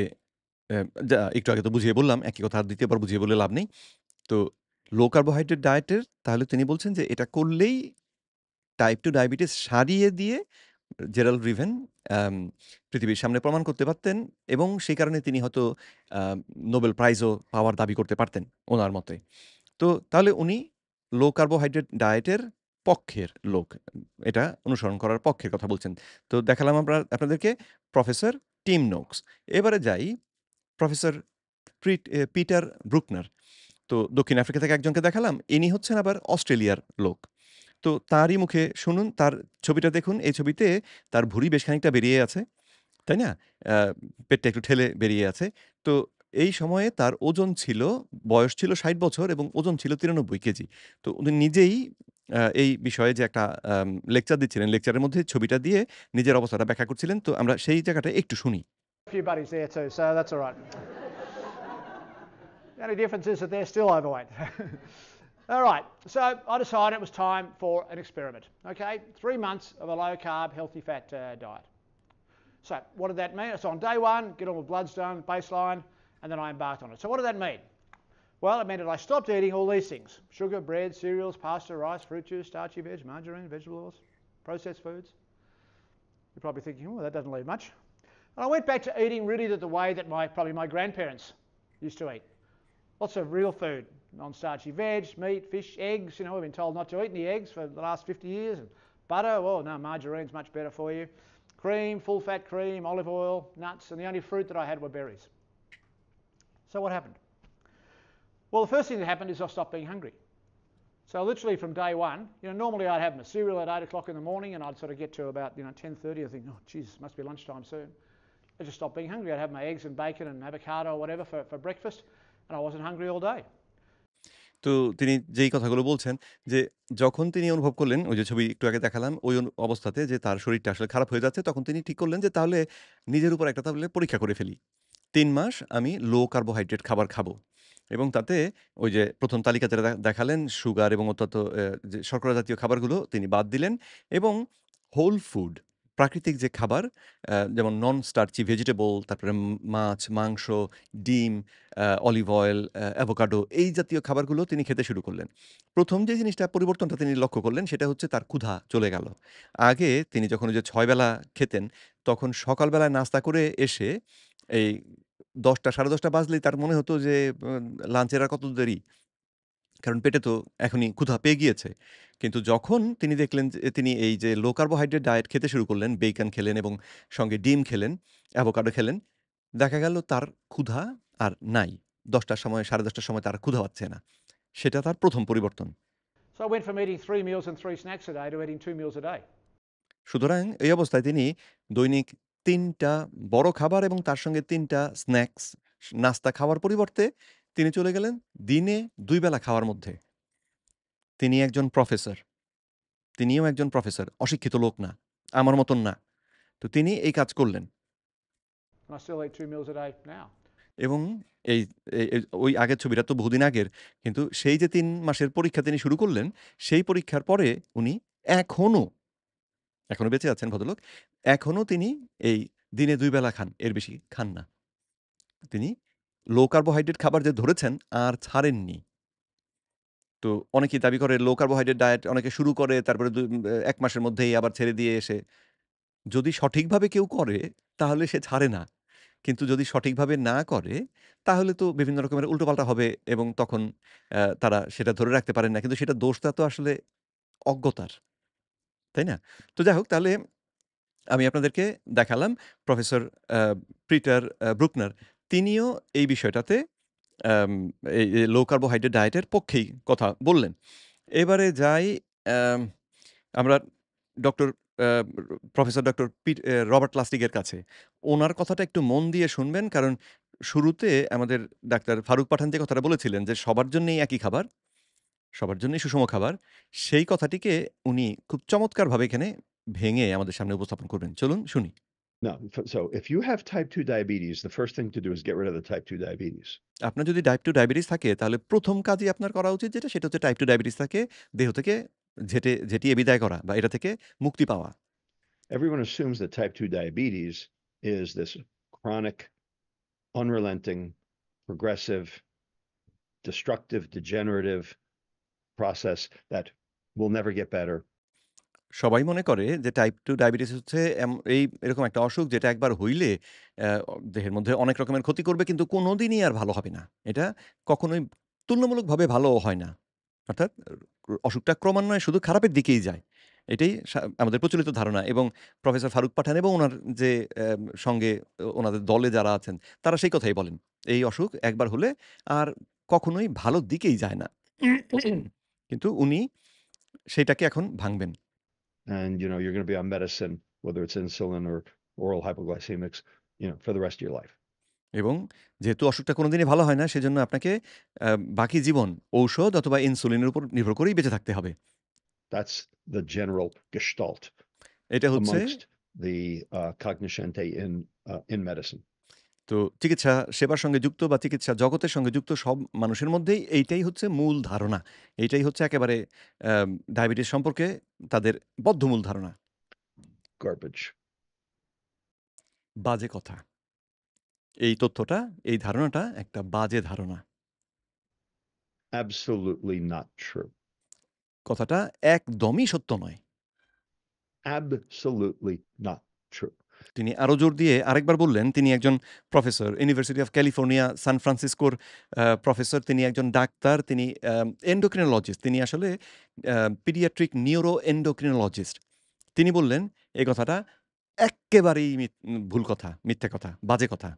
Speaker 1: যা একটু আগে তো বুঝিয়ে বললাম, একই কথা আর ২য় বার বুঝিয়ে বলে লাভ নেই। তো লো কার্বোহাইড্রেট ডায়েটের তাহলে তিনি বলছেন যে এটা করলেই টাইপ 2 ডায়াবেটিস সারিয়ে দিয়ে জেরাল্ড রিভেন আম পৃথিবীর সামনে প্রমাণ করতে পারতেন এবং সেই কারণে তিনি হয়তো আ নোবেল প্রাইজও পাওয়ার দাবি করতে পারতেন উনার মতে। তো তাহলে উনি লো কার্বোহাইড্রেট ডায়েটের পক্ষের লোক। এটা অনুসরণ করার পক্ষের কথা বলছেন। তো দেখালাম আমরা আপনাদেরকে প্রফেসর টিম নোকস। এবারে যাই প্রফেসর পিটার ব্রুকনার। তো দক্ষিণ আফ্রিকা থেকে একজনকে দেখালাম। ইনি হচ্ছেন আবার অস্ট্রেলিয়ার লোক। তো তারই মুখে শুনুন, তার ছবিটা দেখুন। এই ছবিতে তার ভুঁড়ি বেশ খানিকটা বেরিয়ে আছে। তাই না? আ পেটটা একটু ঠেলে বেরিয়ে আছে। তো এই সময়ে তার ওজন ছিল, বয়স ছিল ৬০ বছর এবং ওজন ছিল ৯৩ কেজি। তো উনি নিজেই এই বিষয়ে যে একটা লেকচার দিচ্ছিলেন, লেকচারের মধ্যে ছবিটা দিয়ে নিজের অবস্থাটা ব্যাখ্যা করছিলেন। তো আমরা সেই জায়গাটা একটু শুনি।
Speaker 5: A few buddies there too, so that's all right. The only difference is that they're still overweight. All right, so I decided it was time for an experiment. Okay, 3 months of a low carb, healthy fat diet. So what did that mean? So on day one, get all my bloods done, baseline, and then I embarked on it. So what did that mean? Well, it meant that I stopped eating all these things: sugar, bread, cereals, pasta, rice, fruit juice, starchy veg, margarine, vegetable oils, processed foods. You're probably thinking, oh, that doesn't leave much. And I went back to eating really the way that probably my grandparents used to eat. Lots of real food, non-starchy veg, meat, fish, eggs. You know, we've been told not to eat any eggs for the last 50 years. And butter, well, no, margarine's much better for you. Cream, full-fat cream, olive oil, nuts, and the only fruit that I had were berries. So what happened? Well, the first thing that happened is I stopped being hungry. So literally from day one, you know, normally I'd have my cereal at 8 o'clock in the morning and I'd sort of get to about, 10:30. I think, oh, geez, must be lunchtime soon. I just stopped being hungry. I'd have my eggs and bacon and avocado or whatever for breakfast, and I wasn't hungry all day.
Speaker 1: তো তিনি যেই কথাগুলো বলছেন যে, যখন তিনি অনুভব করলেন, ওই যে ছবি একটু আগে দেখালাম, ওই অবস্থাতে যে তার শরীরটা আসলে খারাপ হয়ে যাচ্ছে, তখন তিনি ঠিক করলেন যে তাহলে নিজের উপর একটা তাহলে পরীক্ষা করে ফেলি। ৩ মাস আমি লো কার্বোহাইড্রেট খাবার খাবো এবং তাতে ওই যে ১ম তালিকা যেটা দেখালেন সুগার এবং অত্যন্ত যে শর্করা জাতীয় খাবারগুলো তিনি বাদ দিলেন এবং হোল ফুড প্রাকৃতিক যে খাবার যেমন নন স্টার্চি ভেজিটেবল, তারপরে মাছ, মাংস, ডিম, অলিভ অয়েল, অ্যাভোকাডো এই জাতীয় খাবারগুলো তিনি খেতে শুরু করলেন। ১ম যে জিনিসটা পরিবর্তনটা তিনি লক্ষ্য করলেন সেটা হচ্ছে তার ক্ষুধা চলে গেল। আগে তিনি যখন ওই যে ৬ বেলা খেতেন, তখন সকালবেলায় নাস্তা করে এসে এই ১০টা ১০:৩০ বাজলেই তার মনে হতো যে লাঞ্চের আর কত দেরি? কারণ পেটে তো এখনই ক্ষুধা পেয়ে গিয়েছে। কিন্তু যখন তিনি দেখলেন যে তিনি এই যে লো কার্বোহাইড্রেট ডায়েট খেতে শুরু করলেন, বেকন খেলেন এবং সঙ্গে ডিম খেলেন, অ্যাভোকাডো খেলেন, দেখা গেল তার ক্ষুধা আর নাই। ১০টার সময় ১০:৩০টার সময় তার ক্ষুধা পাচ্ছে না। সেটা তার ১ম পরিবর্তন।
Speaker 5: So I went from eating 3 meals and 3 snacks a day to eating 2 meals a day.
Speaker 1: সুতরাং এই অবস্থায় তিনি দৈনিক ৩ টা বড় খাবার এবং তার সঙ্গে ৩ টা স্ন্যাকস নাস্তা খাওয়ার পরিবর্তে তিনি চলে গেলেন দিনে ২ বেলা খাওয়ার মধ্যে। তিনি একজন প্রফেসর। তিনিও একজন প্রফেসর। অশিক্ষিত লোক না। আমার মতন না। তো তিনি এই কাজ করলেন
Speaker 5: And I still eat 2 meals a day now.
Speaker 1: এবং এই ওই আগের ছবিটা তো বহুদিন আগের। কিন্তু সেই যে ৩ মাসের পরীক্ষা তিনি শুরু করলেন, সেই পরীক্ষার পরে উনি এখনো, এখনো বেঁচে আছেন ভদ্রলোক। এখনো তিনি এই দিনে ২ বেলা খান। এর বেশি খান না। তিনি লো কার্বোহাইড্রেট খাবার যে ধরেছেন আর ছাড়েননি। তো অনেকেই দাবি করে লো কার্বোহাইড্রেট ডায়েট অনেকে শুরু করে তারপরে ১ মাসের মধ্যেই আবার ছেড়ে দিয়ে এসে যদি সঠিকভাবে কেউ করে তাহলে সে ছাড়ে না। কিন্তু যদি সঠিকভাবে না করে তাহলে তো বিভিন্ন রকমের উল্টোপাল্টা হবে এবং তখন তারা সেটা ধরে রাখতে পারেন না। কিন্তু সেটা দোষটা তো আসলে অজ্ঞতার। তাই না? তো যাই হোক তাহলে আমি আপনাদেরকে দেখালাম প্রফেসর আ পিটার ব্রুকনার। তিনিও এই বিষয়টাতে আম এই লো কার্বোহাইড্রেট ডায়েটের পক্ষেই কথা বললেন। এবারে যাই আম আমরা doctor uh professor doctor Robert লাস্টিগের কাছে। উনার কথাটা একটু মন দিয়ে শুনবেন। কারণ শুরুতে আমাদের ডাক্তার ফারুক পাঠান যে কথাটা বলেছিলেন যে, সবার জন্যই একই খাবার, সবার জন্যই সুষম খাবার। সেই কথাটিকে উনি খুব চমৎকারভাবে এখানে ভেঙে আমাদের সামনে উপস্থাপন করবেন। চলুন শুনি।
Speaker 6: No. So if you have type 2 diabetes, the first thing to do is get rid of the type 2 diabetes.
Speaker 1: আপনার যদি টাইপ 2 ডায়াবেটিস থাকে তাহলে ১ম কাজই আপনার করা উচিত সেটা হচ্ছে টাইপ 2 ডায়াবেটিস থাকে দেহ থেকে ঝেঁটিয়ে বিদায় করা বা এটা থেকে মুক্তি পাওয়া।
Speaker 6: Everyone assumes that type 2 diabetes is this chronic, unrelenting, progressive, destructive, degenerative process that will never get better.
Speaker 1: সবাই মনে করে যে টাইপ 2 ডায়াবেটিস হচ্ছে এরকম একটা অসুখ যেটা একবার হইলে দেহের মধ্যে অনেক রকমের ক্ষতি করবে কিন্তু কোনোদিনই আর ভালো হবে না। এটা কখনোই তুলনামূলকভাবে ভালোও হয় না। অর্থাৎ অসুখটা ক্রমান্বয়ে শুধু খারাপের দিকেই যায়। এটাই আমাদের প্রচলিত ধারণা এবং প্রফেসর ফারুক পাঠান এবং উনার যে সঙ্গে ওনাদের দলে যারা আছেন তারা সেই কথাই বলেন। এই অসুখ একবার হলে আর কখনোই ভালোর দিকেই যায় না। কিন্তু উনি সেটাকে এখন ভাঙবেন।
Speaker 6: And you're going to be on medicine, whether it's insulin or oral hypoglycemics, for the rest of your life.
Speaker 1: এবং যেহেতু অসুখটা কোনোদিনই ভালো হয় না সেজন্য আপনাকে বাকি জীবন ঔষধ অথবা ইনসুলিনের উপর নির্ভর করেই বেঁচে থাকতে হবে।
Speaker 6: That's the general gestalt
Speaker 1: এটা হচ্ছে
Speaker 6: amongst the cognoscenti in medicine.
Speaker 1: তো চিকিৎসা সেবার সঙ্গে যুক্ত বা চিকিৎসা জগতের সঙ্গে যুক্ত সব মানুষের মধ্যেই এইটাই হচ্ছে মূল ধারণা। এইটাই হচ্ছে একেবারে ডায়াবেটিস সম্পর্কে তাদের বদ্ধমূল ধারণা।
Speaker 6: Garbage.
Speaker 1: বাজে কথা। এই তথ্যটা, এই ধারণাটা একটা বাজে ধারণা।
Speaker 6: Absolutely not true.
Speaker 1: কথাটা একদমই সত্য নয়।
Speaker 6: Absolutely not true.
Speaker 1: তিনি আরো জোর দিয়ে আরেকবার বললেন, তিনি একজন professor, university of California San ফ্রান্সিসকোর প্রফেসর, তিনি একজন ডাক্তার, তিনি এন্ডোক্রিনোলজিস্ট, তিনি আসলে পিডিয়াট্রিক নিউরো এন্ডোক্রিনোলজিস্ট। তিনি বললেন এই কথাটা এক্কেবারেই ভুল কথা, মিথ্যে কথা, বাজে কথা।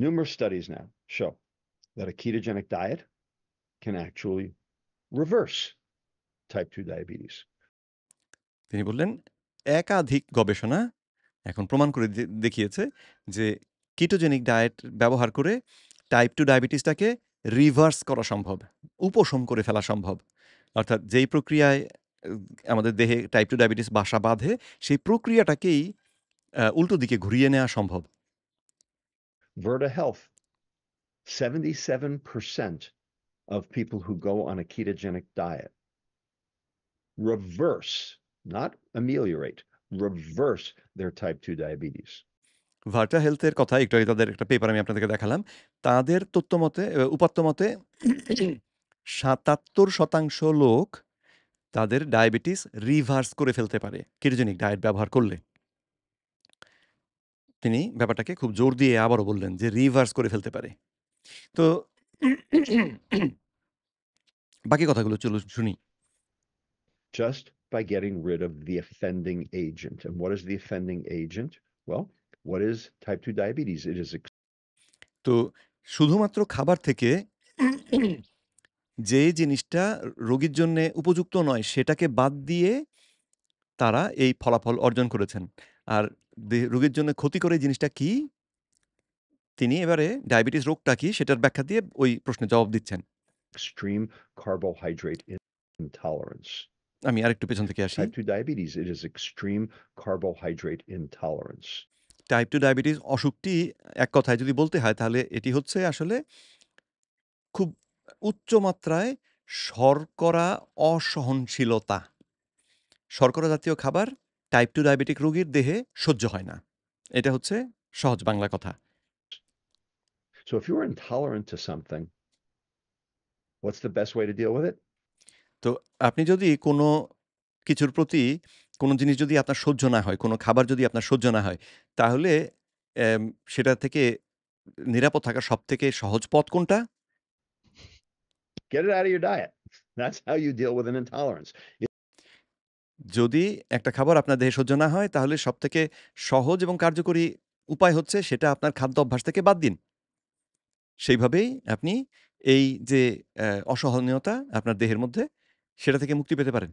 Speaker 6: Numerous studies now show that a ketogenic diet can actually reverse type 2 diabetes.
Speaker 1: তিনি বললেন একাধিক গবেষণা এখন প্রমাণ করে দেখিয়েছে যে কিটোজেনিক ডায়েট ব্যবহার করে টাইপ 2 ডায়াবেটিসটাকে রিভার্স করা সম্ভব, উপশম করে ফেলা সম্ভব। অর্থাৎ যেই প্রক্রিয়ায় আমাদের দেহে টাইপ 2 ডায়াবেটিস বাসা বাঁধে সেই প্রক্রিয়াটাকেই উল্টো দিকে ঘুরিয়ে নেওয়া সম্ভব।
Speaker 6: Virta Health, 77% of people who go on a ketogenic diet reverse, not ameliorate, reverse their type 2 diabetes.
Speaker 1: ভার্টা হেলথের কথা একটু আগে তাদের একটা পেপার আমি আপনাদেরকে দেখালাম। তাদের তথ্য মতে, উপাত্ত মতে ৭৭% লোক তাদের ডায়াবেটিস রিভার্স করে ফেলতে পারে কেটোজেনিক ডায়েট ব্যবহার করলে। তিনি ব্যাপারটাকে খুব জোর দিয়ে আবারও বললেন যে রিভার্স করে ফেলতে পারে। তো বাকি কথাগুলো চলুন শুনি।
Speaker 6: Just by getting rid of the offending agent. And what is the offending agent? Well, what is type 2 diabetes? It is
Speaker 1: তো শুধুমাত্র খাবার থেকে যে জিনিসটা রোগীর জন্যে উপযুক্ত নয় সেটাকে বাদ দিয়ে তারা এই ফলাফল অর্জন করেছেন। আর রোগীর জন্য ক্ষতিকর এই জিনিসটা কি? তিনি এবারে ডায়াবেটিস রোগটা কি সেটার ব্যাখ্যা দিয়ে ওই প্রশ্নের জবাব দিচ্ছেন।
Speaker 6: extreme carbohydrate intolerance.
Speaker 1: আমি আরেকটু পেছন থেকে আসি।
Speaker 6: Type 2 diabetes, it is extreme carbohydrate intolerance.
Speaker 1: Type 2 diabetes অসুখটি এক কথায় যদি বলতে হয় তাহলে এটি হচ্ছে আসলে খুব উচ্চ মাত্রায় শর্করা অসহনশীলতা। শর্করা জাতীয় খাবার টাইপ 2 ডায়াবেটিক রোগীর দেহে সহ্য হয় না। এটা হচ্ছে সহজ বাংলা কথা।
Speaker 6: So if you're intolerant to something, what's the best way to deal with it?
Speaker 1: তো আপনি যদি কোনো কিছুর প্রতি কোনো জিনিস যদি আপনার সহ্য না হয়, কোনো খাবার যদি আপনার সহ্য না হয়, তাহলে সেটা থেকে নিরাপদ থাকার সবথেকে সহজ পথ কোনটা?
Speaker 6: Get it out of your diet. That's how you deal with an intolerance.
Speaker 1: যদি একটা খাবার আপনার দেহে সহ্য না হয় তাহলে সবথেকে সহজ এবং কার্যকরী উপায় হচ্ছে সেটা আপনার খাদ্য অভ্যাস থেকে বাদ দিন। সেইভাবেই আপনি এই যে অসহনীয়তা আপনার দেহের মধ্যে সেটা থেকে মুক্তি পেতে পারেন।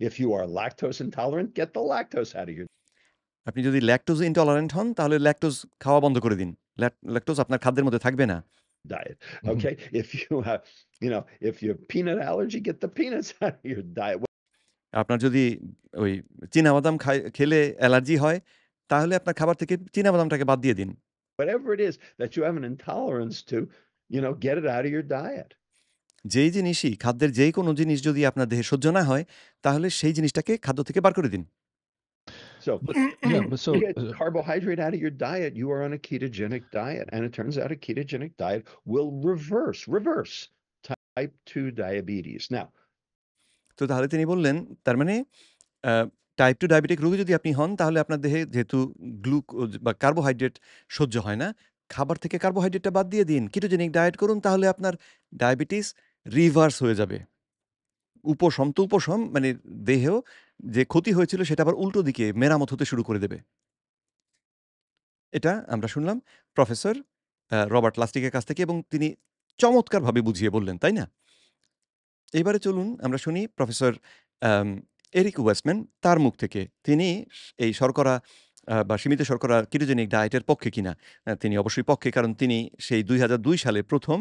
Speaker 6: If you are lactose intolerant, get the lactose out of your
Speaker 1: আপনি যদি ল্যাকটোজ ইনটলারেন্ট হন তাহলে ল্যাকটোজ খাওয়া বন্ধ করে দিন। ল্যাকটোজ আপনার খাদ্যের মধ্যে থাকবে না।
Speaker 6: diet. Okay. If you have, if you have peanut allergy, get the peanuts out of your diet.
Speaker 1: আপনার যদি ওই চীনাবাদাম খেলে অ্যালার্জি হয়, তাহলে আপনার খাবার থেকে চীনাবাদামটাকে বাদ দিয়ে দিন।
Speaker 6: Whatever it is that you have an intolerance to, get it out of your diet.
Speaker 1: যেই জিনিসই খাদ্যের যেই কোনো জিনিস যদি আপনার দেহে সহ্য না হয়, তাহলে সেই জিনিসটাকে খাদ্য থেকে বার করে দিন।
Speaker 6: So
Speaker 7: Yeah, but so
Speaker 6: get carbohydrate out of your diet, you are on a ketogenic diet. And it turns out a ketogenic diet will reverse type 2 diabetes. Now,
Speaker 1: তো তাহলে তিনি বললেন, তার মানে আ টাইপ 2 ডায়াবেটিক রোগী যদি আপনি হন, তাহলে আপনার দেহে যেহেতু গ্লুকোজ বা কার্বোহাইড্রেট সহ্য হয় না, খাবার থেকে কার্বোহাইড্রেটটা বাদ দিয়ে দিন। কিটোজেনিক ডায়েট করুন, তাহলে আপনার ডায়াবেটিস রিভার্স হয়ে যাবে। উপশম তো উপশম, মানে দেহেও যে ক্ষতি হয়েছিল সেটা আবার উল্টো দিকে মেরামত হতে শুরু করে দেবে। এটা আমরা শুনলাম প্রফেসর রবার্ট লাস্টিকের কাছ থেকে, এবং তিনি চমৎকারভাবে বুঝিয়ে বললেন, তাই না? এবারে চলুন আমরা শুনি প্রফেসর আম এরিক ওয়েস্টম্যান তার মুখ থেকে। তিনি এই শর্করা বা সীমিত শর্করা কিটোজেনিক ডায়েটের পক্ষে কিনা। তিনি অবশ্যই পক্ষে, কারণ তিনি সেই ২০০২ সালে ১ম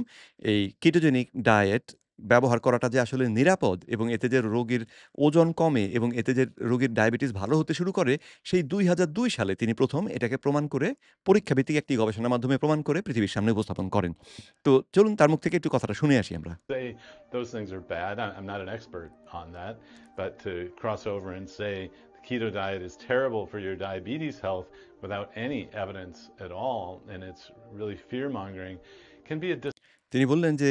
Speaker 1: এই কিটোজেনিক ডায়েট ব্যবহার করাটা যে আসলে নিরাপদ এবং এতে যে রোগীর ওজন কমে এবং এতে যে রোগীর ডায়াবেটিস ভালো হতে শুরু করে, সেই ২০০২ সালে তিনি ১ম এটাকে প্রমাণ করে, পরীক্ষাভিত্তিক একটি গবেষণার মাধ্যমে প্রমাণ করে পৃথিবীর সামনে উপস্থাপন করেন। তো চলুন তার মুখ থেকে একটু কথাটা শুনে আসি আমরা।
Speaker 8: Say those things are bad. I'm not an expert on that, but to cross over and say the keto diet is terrible for your diabetes health without any evidence at all, and it's really fear mongering, can be a
Speaker 1: তিনি বললেন যে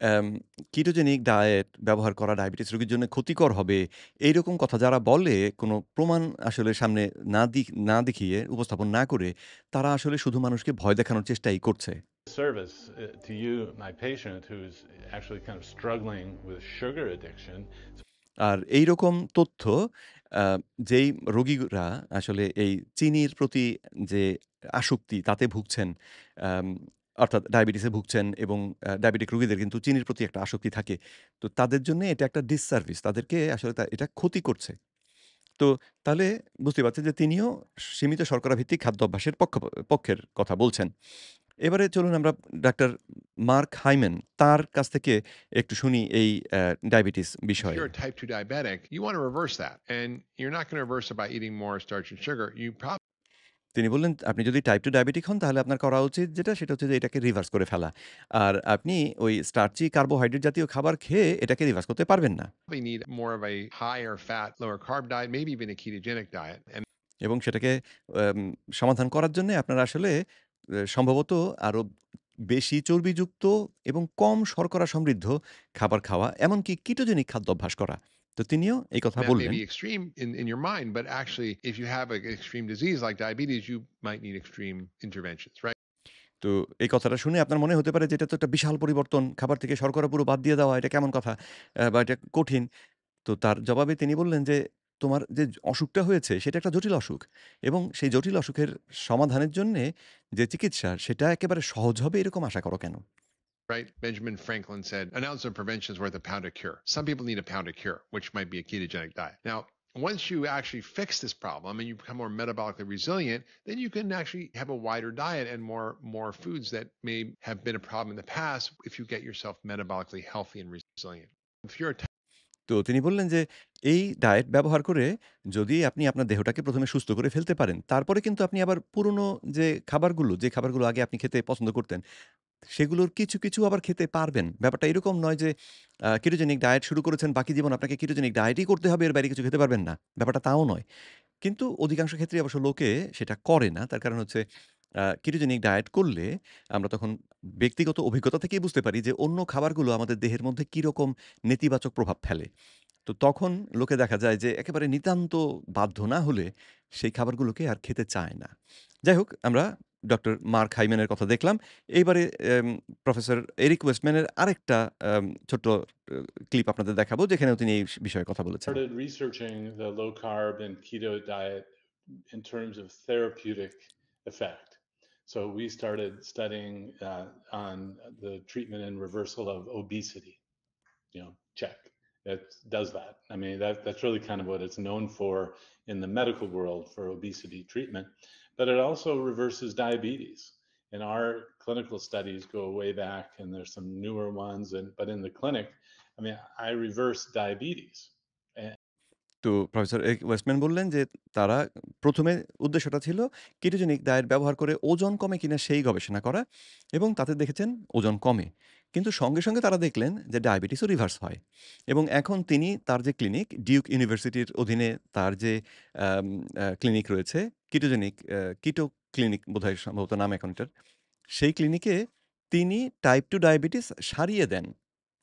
Speaker 1: অ্যাম ketogenic diet ব্যবহার করা diabetes রোগীর জন্য ক্ষতিকর হবে, এইরকম কথা যারা বলে, কোনো প্রমাণ আসলে সামনে না দেখিয়ে, উপস্থাপন না করে, তারা আসলে শুধু মানুষকে ভয় দেখানোর চেষ্টাই করছে।
Speaker 8: disservice to you, my patient, who's actually kind of struggling with sugar addiction.
Speaker 1: আর এইরকম তথ্য আ যেই রোগীরা আসলে এই চিনির প্রতি যে আসক্তি তাতে ভুগছেন, আম অর্থাৎ ডায়াবেটিসে ভুগছেন, এবং ডায়াবেটিক রোগীদের কিন্তু চিনির প্রতি একটা আসক্তি থাকে। তো তাদের জন্যে এটা একটা ডিসসার্ভিস। তাদেরকে আসলে এটা ক্ষতি করছে। তো তাহলে বুঝতে পারছেন যে তিনিও সীমিত শর্করা ভিত্তিক খাদ্যাভ্যাসের পক্ষের কথা বলছেন। এবারে চলুন আমরা ডাক্তার মার্ক হাইমেন তার কাছ থেকে একটু শুনি এই ডায়াবেটিস
Speaker 9: If
Speaker 1: বিষয়ে।
Speaker 9: you're a type 2 diabetic, you want to reverse that. And you're not going to reverse it by eating more starch and sugar. You probably
Speaker 1: তিনি বললেন, আপনি যদি টাইপ 2 ডায়াবেটিক হন, তাহলে আপনার করা উচিত সেটা হচ্ছে যে এটাকে রিভার্স করে ফেলা। আর আপনি ওই স্টার্চি কার্বোহাইড্রেট জাতীয় খাবার খেয়ে এটাকে রিভার্স করতে পারবেন না।
Speaker 9: need more of a higher fat, lower carb diet, maybe even a ketogenic diet. And
Speaker 1: এবং সেটাকে আম সমাধান করার জন্যে আপনার আসলে সম্ভবত আরো বেশি চর্বিযুক্ত এবং কম শর্করা সমৃদ্ধ খাবার খাওয়া, এমনকি কিটোজেনিক খাদ্যাভ্যাস করা। তো তিনিও এই কথা
Speaker 9: that may
Speaker 1: বললেন।
Speaker 9: be extreme in your mind, but actually, if you have an extreme disease like diabetes, you might need extreme interventions, right?
Speaker 1: তো এই কথাটা শুনে আপনার মনে হতে পারে যে এটা তো একটা বিশাল পরিবর্তন। খাবার থেকে শর্করা পুরো বাদ দিয়ে দেওয়া, এটা কেমন কথা? বা এটা কঠিন। তো তার জবাবে তিনি বললেন যে, "তোমার যে অসুখটা হয়েছে সেটা একটা জটিল অসুখ, এবং সেই জটিল অসুখের সমাধানের জন্যে যে চিকিৎসা সেটা একেবারে সহজ হবে এরকম আশা করো কেন?"
Speaker 9: Right? Benjamin Franklin said, an ounce of prevention is worth a pound of cure. Some people need a pound of cure, which might be a ketogenic diet. Now, once you actually fix this problem and you become more metabolically resilient, then you can actually have a wider diet and more foods that may have been a problem in the past if you get yourself metabolically healthy and resilient. If you're a
Speaker 1: তো তিনি বললেন যে, এই diet ব্যবহার করে যদি আপনি আপনার দেহটাকে ১ম এ সুস্থ করে ফেলতে পারেন, তারপরে কিন্তু আপনি আবার পুরনো যে খাবারগুলো আগে আপনি খেতে পছন্দ করতেন, সেগুলোর কিছু আবার খেতে পারবেন। ব্যাপারটা এরকম নয় যে কেটোজেনিক ডায়েট শুরু করেছেন, বাকি জীবন আপনাকে কেটোজেনিক ডায়েটই করতে হবে, এর বাইরে কিছু খেতে পারবেন না। ব্যাপারটা তাও নয়। কিন্তু অধিকাংশ ক্ষেত্রেই অবশ্য লোকে সেটা করে না। তার কারণ হচ্ছে কেটোজেনিক ডায়েট করলে আমরা তখন ব্যক্তিগত অভিজ্ঞতা থেকেই বুঝতে পারি যে অন্য খাবারগুলো আমাদের দেহের মধ্যে কিরকম নেতিবাচক প্রভাব ফেলে। তো তখন লোকে দেখা যায় যে একেবারে নিতান্ত বাধ্য না হলে সেই খাবারগুলোকে আর খেতে চায় না। যাই হোক, আমরা ডক্টর মার্ক হাইম্যানের কথা দেখলাম। এইবারে প্রফেসর এরিক ওয়েস্টম্যানের আরেকটা ছোট্ট ক্লিপ আপনাদের দেখাবো, যেখানেও তিনি এই বিষয়ে কথা বলেছেন।
Speaker 8: Started researching the low carb and keto diet in terms of therapeutic effect. So we started studying on the treatment and reversal of obesity. Check. It does that. I mean, that's really kind of what it's known for in the medical world for obesity treatment. But it also reverses diabetes. And our clinical studies go way back, and there's some newer ones. But in the clinic, I mean, I reverse diabetes.
Speaker 1: তো professor Westman বললেন যে তারা প্রথমে উদ্দেশ্যটা ছিল ketogenic diet ব্যবহার করে ওজন কমে কিনা সেই গবেষণা করা এবং তাতে দেখেছেন ওজন কমে। কিন্তু সঙ্গে, সঙ্গে তারা দেখলেন যে ডায়াবেটিসও রিভার্স হয় এবং এখন তিনি তার যে ক্লিনিক ডিউক ইউনিভার্সিটির অধীনে তার যে আম ক্লিনিক রয়েছে কিটোজেনিক কিটো ক্লিনিক বোধহয় সম্ভবত নাম এখন এটার। সেই ক্লিনিকে তিনি টাইপ 2 ডায়াবেটিস সারিয়ে দেন।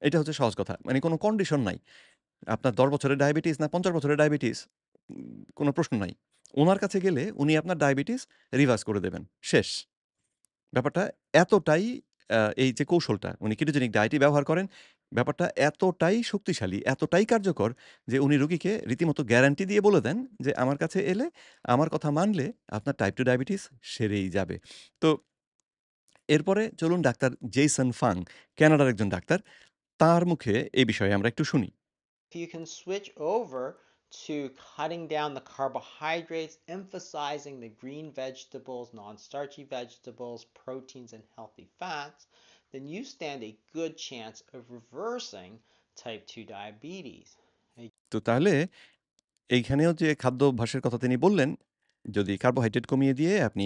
Speaker 1: এটা হচ্ছে সহজ কথা। মানে কোনো কন্ডিশন নাই। আপনার ১০ বছরের ডায়াবেটিস না ৫০ বছরের ডায়াবেটিস কোনো প্রশ্ন নাই। উনার কাছে গেলে উনি আপনার ডায়াবেটিস রিভার্স করে দেবেন। শেষ। ব্যাপারটা এতটাই এই যে কৌশলটা উনি কেটোজেনিক ডায়েটই ব্যবহার করেন। ব্যাপারটা এতটাই শক্তিশালী, এতটাই কার্যকর যে উনি রোগীকে রীতিমতো গ্যারান্টি দিয়ে বলে দেন যে, "আমার কাছে এলে, আমার কথা মানলে আপনার টাইপ 2 ডায়াবেটিস সেরেই যাবে।" তো এরপরে চলুন ডাক্তার জেইসন ফাং, কানাডার একজন ডাক্তার। তার মুখে এই বিষয়ে আমরা একটু শুনি।
Speaker 7: If you can switch over to cutting down the carbohydrates, emphasizing the green vegetables, non-starchy vegetables, proteins, and healthy fats, then you stand a good chance of reversing type 2 diabetes.
Speaker 1: তো তাহলে এইখানেও যে খাদ্যাভ্যাসের কথা তিনি বললেন, যদি কার্বোহাইড্রেট কমিয়ে দিয়ে আপনি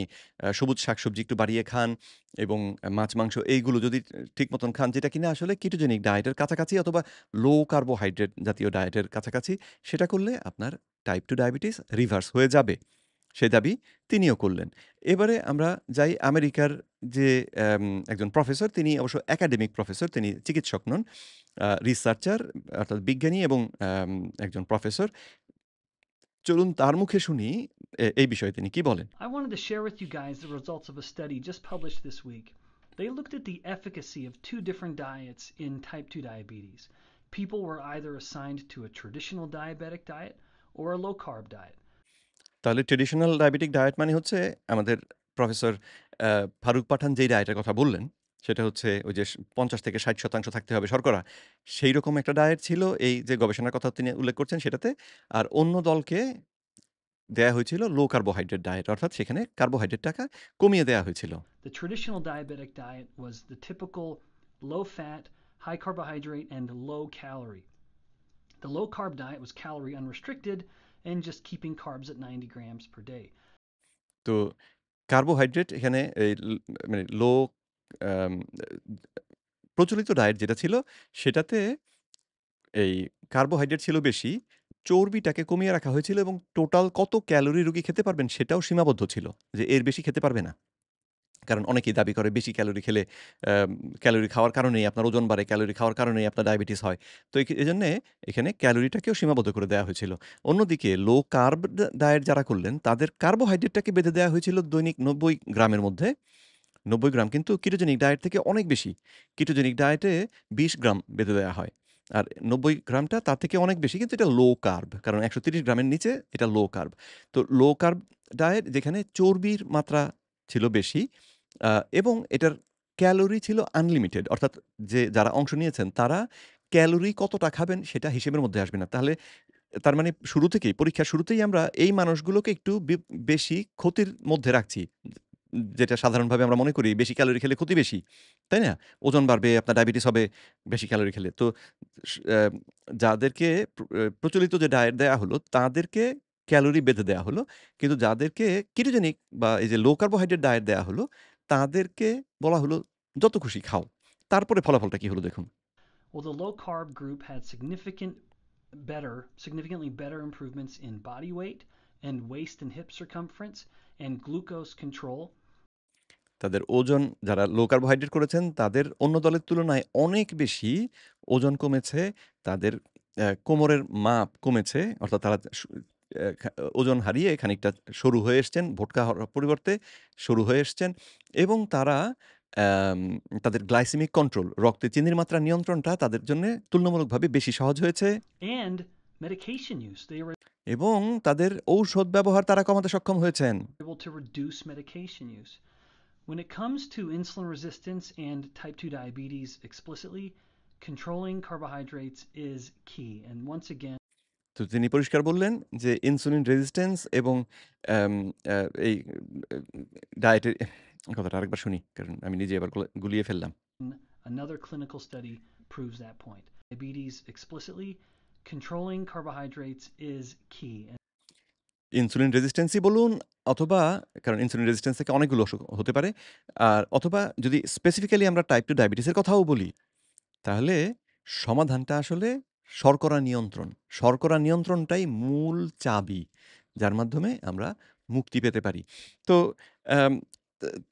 Speaker 1: সবুজ শাকসবজি একটু বাড়িয়ে খান এবং মাছ, মাংস এইগুলো যদি ঠিক মতন খান, যেটা কিনা আসলে কিটোজেনিক ডায়েটের কাছাকাছি অথবা লো কার্বোহাইড্রেট জাতীয় ডায়েটের কাছাকাছি, সেটা করলে আপনার টাইপ 2 ডায়াবেটিস রিভার্স হয়ে যাবে। সে দাবি তিনিও করলেন। এবারে আমরা যাই আমেরিকার যে একজন প্রফেসর, তিনি অবশ্য একাডেমিক প্রফেসর, তিনি চিকিৎসক নন। রিসার্চার অর্থাৎ বিজ্ঞানী এবং একজন প্রফেসর। চলুন তার মুখে শুনি এই বিষয়ে তিনি কি বলেন।
Speaker 10: I wanted to share with you guys the results of a study just published this week. They looked at the efficacy of two different diets in type 2 diabetes. People were either assigned to a traditional diabetic diet or a low carb diet.
Speaker 1: তাহলে traditional diabetic diet মানে হচ্ছে আমাদের professor Faruk পাঠান যেই ডায়েটের কথা বললেন, সেটা হচ্ছে ওই যে ৫০-৬০% থাকতে হবে শর্করা। সেইরকম একটা ডায়েট ছিল এই যে গবেষণার কথা তিনি উল্লেখ করছেন সেটাতে। আর অন্য দলকে দেয়া হয়েছিল লো কার্বোহাইড্রেট ডায়েট, অর্থাৎ সেখানে কার্বোহাইড্রেটটাকে কমিয়ে দেয়া হয়েছিল।
Speaker 10: The traditional diabetic diet was the typical low fat, high carbohydrate, and low calorie. The low carb diet was calorie unrestricted and just keeping carbs at 90 grams per day.
Speaker 1: তো carbohydrate এখানে এই মানে লো আম প্রচলিত ডায়েট যেটা ছিল সেটাতে এই carbohydrate ছিল বেশি, চর্বিটাকে কমিয়ে রাখা হয়েছিল এবং টোটাল কত ক্যালোরি রোগী খেতে পারবেন সেটাও সীমাবদ্ধ ছিল। যে এর বেশি খেতে পারবে না। কারণ অনেকেই দাবি করে বেশি ক্যালোরি খেলে আম ক্যালোরি খাওয়ার কারণেই আপনার ওজন বাড়ে, ক্যালোরি খাওয়ার কারণেই আপনার ডায়াবেটিস হয়। তো এজন্যে এখানে ক্যালোরিটাকেও সীমাবদ্ধ করে দেয়া হয়েছিল। অন্যদিকে লো কার্ব ডায়েট যারা করলেন তাদের কার্বোহাইড্রেটটাকে বেঁধে দেয়া হয়েছিল দৈনিক ৯০ গ্রামের মধ্যে। ৯০ গ্রাম কিন্তু কিটোজেনিক ডায়েট থেকে অনেক বেশি। কিটোজেনিক ডায়েটে ২০ গ্রাম বেঁধে দেয়া হয়। আর ৯০ গ্রামটা তার থেকে অনেক বেশি কিন্তু এটা লো কার্ব। কারণ ১৩০ গ্রামের নিচে এটা লো কার্ব। তো লো কার্ব ডায়েট যেখানে চর্বির মাত্রা ছিল বেশি এবং এটার ক্যালোরি ছিল আনলিমিটেড। অর্থাৎ যারা অংশ নিয়েছেন তারা ক্যালোরি কতটা খাবেন সেটা হিসেবের মধ্যে আসবে না। তাহলে তার মানে শুরু থেকেই পরীক্ষার শুরুতেই আমরা এই মানুষগুলোকে একটু বেশি ক্ষতির মধ্যে রাখছি। যেটা সাধারণভাবে আমরা মনে করি বেশি ক্যালোরি খেলে ক্ষতি বেশি। তাই না? ওজন বাড়বে, আপনার ডায়াবেটিস হবে বেশি ক্যালোরি খেলে। তো যাদেরকে প্রচলিত যে ডায়েট দেয়া হলো তাদেরকে ক্যালোরি বেঁধে দেয়া হলো। কিন্তু যাদেরকে কিটোজেনিক বা এই যে লো কার্বোহাইড্রেট ডায়েট দেয়া হলো তাদেরকে বলা হলো যত খুশি খাও। তারপরে ফলাফলটা কি হলো দেখুন।
Speaker 10: Well, the low carb group had significantly better improvements in body weight and waist and hip circumference and glucose control.
Speaker 1: তাদের ওজন যারা লো কার্বোহাইড্রেট করেছেন তাদের অন্য দলের তুলনায় অনেক বেশি ওজন কমেছে। তাদের কোমরের মাপ কমেছে। অর্থাৎ তারা ওজন হারিয়ে খানিকটা সরু হয়ে এসছেন। ভোটকা হওয়ার পরিবর্তে সরু হয়ে এসছেন এবং তারা তাদের গ্লাইসেমিক কন্ট্রোল, রক্তে চিনির মাত্রা নিয়ন্ত্রণটা তাদের জন্যে তুলনামূলকভাবে বেশি সহজ হয়েছে।
Speaker 10: And medication use. They were
Speaker 1: এবং তাদের ঔষধ ব্যবহার তারা কমাতে সক্ষম হয়েছেন।
Speaker 10: able to reduce medication use. When it comes to insulin resistance and type 2 diabetes explicitly, controlling carbohydrates is key. And once again,
Speaker 1: তো তিনি পরিষ্কার বললেন যে ইনসুলিন রেজিস্ট্যান্স এবং আম আ এই ডায়েটের কথাটা আরেকবার শুনি। কারণ আমি নিজে এবার গুলিয়ে ফেললাম।
Speaker 10: another clinical study proves that point. Diabetes explicitly, Controlling carbohydrates is key.
Speaker 1: Insulin রেজিস্ট্যান্সই বলুন অথবা কারণ ইনসুলিন রেজিস্ট্যান্স থেকে অনেকগুলো অসুখ হতে পারে। আর অথবা যদি স্পেসিফিক্যালি আমরা টাইপ 2 ডায়াবেটিসের কথাও বলি, তাহলে সমাধানটা আসলে শর্করা নিয়ন্ত্রণ। শর্করা নিয়ন্ত্রণটাই মূল চাবি, যার মাধ্যমে আমরা মুক্তি পেতে পারি। তো আম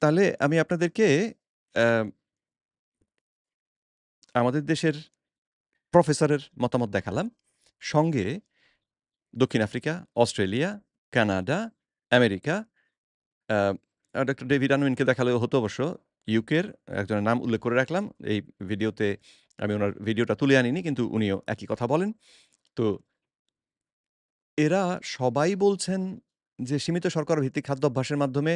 Speaker 1: তাহলে আমি আপনাদেরকে আম আমাদের দেশের প্রফেসরের মতামত দেখালাম। সঙ্গে দক্ষিণ Africa, Australia, Canada, America, uh doctor David আনউইনকে দেখালেও হতো অবশ্য। ইউকের একজনের নাম উল্লেখ করে রাখলাম। এই ভিডিওতে আমি উনার ভিডিওটা তুলে আনিনি, কিন্তু উনিও একই কথা বলেন। তো এরা সবাই বলছেন যে সীমিত শর্করা ভিত্তিক খাদ্যাভ্যাসের মাধ্যমে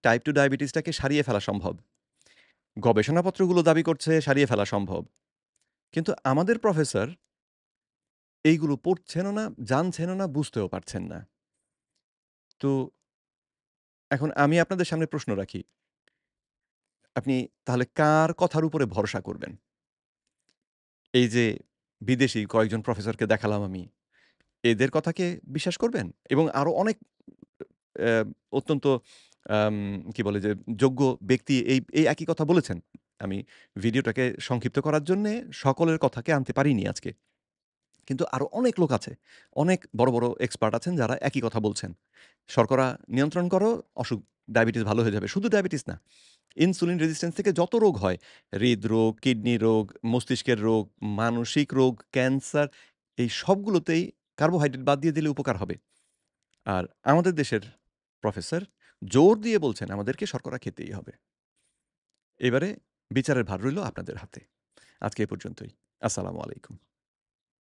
Speaker 1: টাইপ 2 ডায়াবেটিসটাকে সারিয়ে ফেলা সম্ভব। গবেষণাপত্রগুলো দাবি করছে সারিয়ে ফেলা সম্ভব। কিন্তু আমাদের প্রফেসর এইগুলো পড়ছেনও না, জানছেনও না, বুঝতেও পারছেন না। তো এখন আমি আপনাদের সামনে প্রশ্ন রাখি। আপনি তাহলে কার কথার উপরে ভরসা করবেন? এই যে বিদেশি কয়েকজন প্রফেসরকে দেখালাম আমি, এদের কথাকে বিশ্বাস করবেন? এবং আরো অনেক অ্যা অত্যন্ত আম কি বলে যে যোগ্য ব্যক্তি এই একই কথা বলেছেন। আমি ভিডিওটাকে সংক্ষিপ্ত করার জন্যে সকলের কথাকে আনতে পারিনি আজকে। কিন্তু আরো অনেক লোক আছে। অনেক বড়, বড় এক্সপার্ট আছেন যারা একই কথা বলছেন। শর্করা নিয়ন্ত্রণ করো, অসুখ ডায়াবেটিস ভালো হয়ে যাবে। শুধু ডায়াবেটিস না, ইনসুলিন রেজিস্ট্যান্স থেকে যত রোগ হয়, হৃদরোগ, কিডনি রোগ, মস্তিষ্কের রোগ, মানসিক রোগ, ক্যান্সার, এই সবগুলোতেই কার্বোহাইড্রেট বাদ দিয়ে দিলে উপকার হবে। আর আমাদের দেশের প্রফেসর জোর দিয়ে বলছেন আমাদেরকে শর্করা খেতেই হবে। এবারে বিচারের ভার রইল আপনাদের হাতে। আজকে এ পর্যন্তই। আসসালামু আলাইকুম।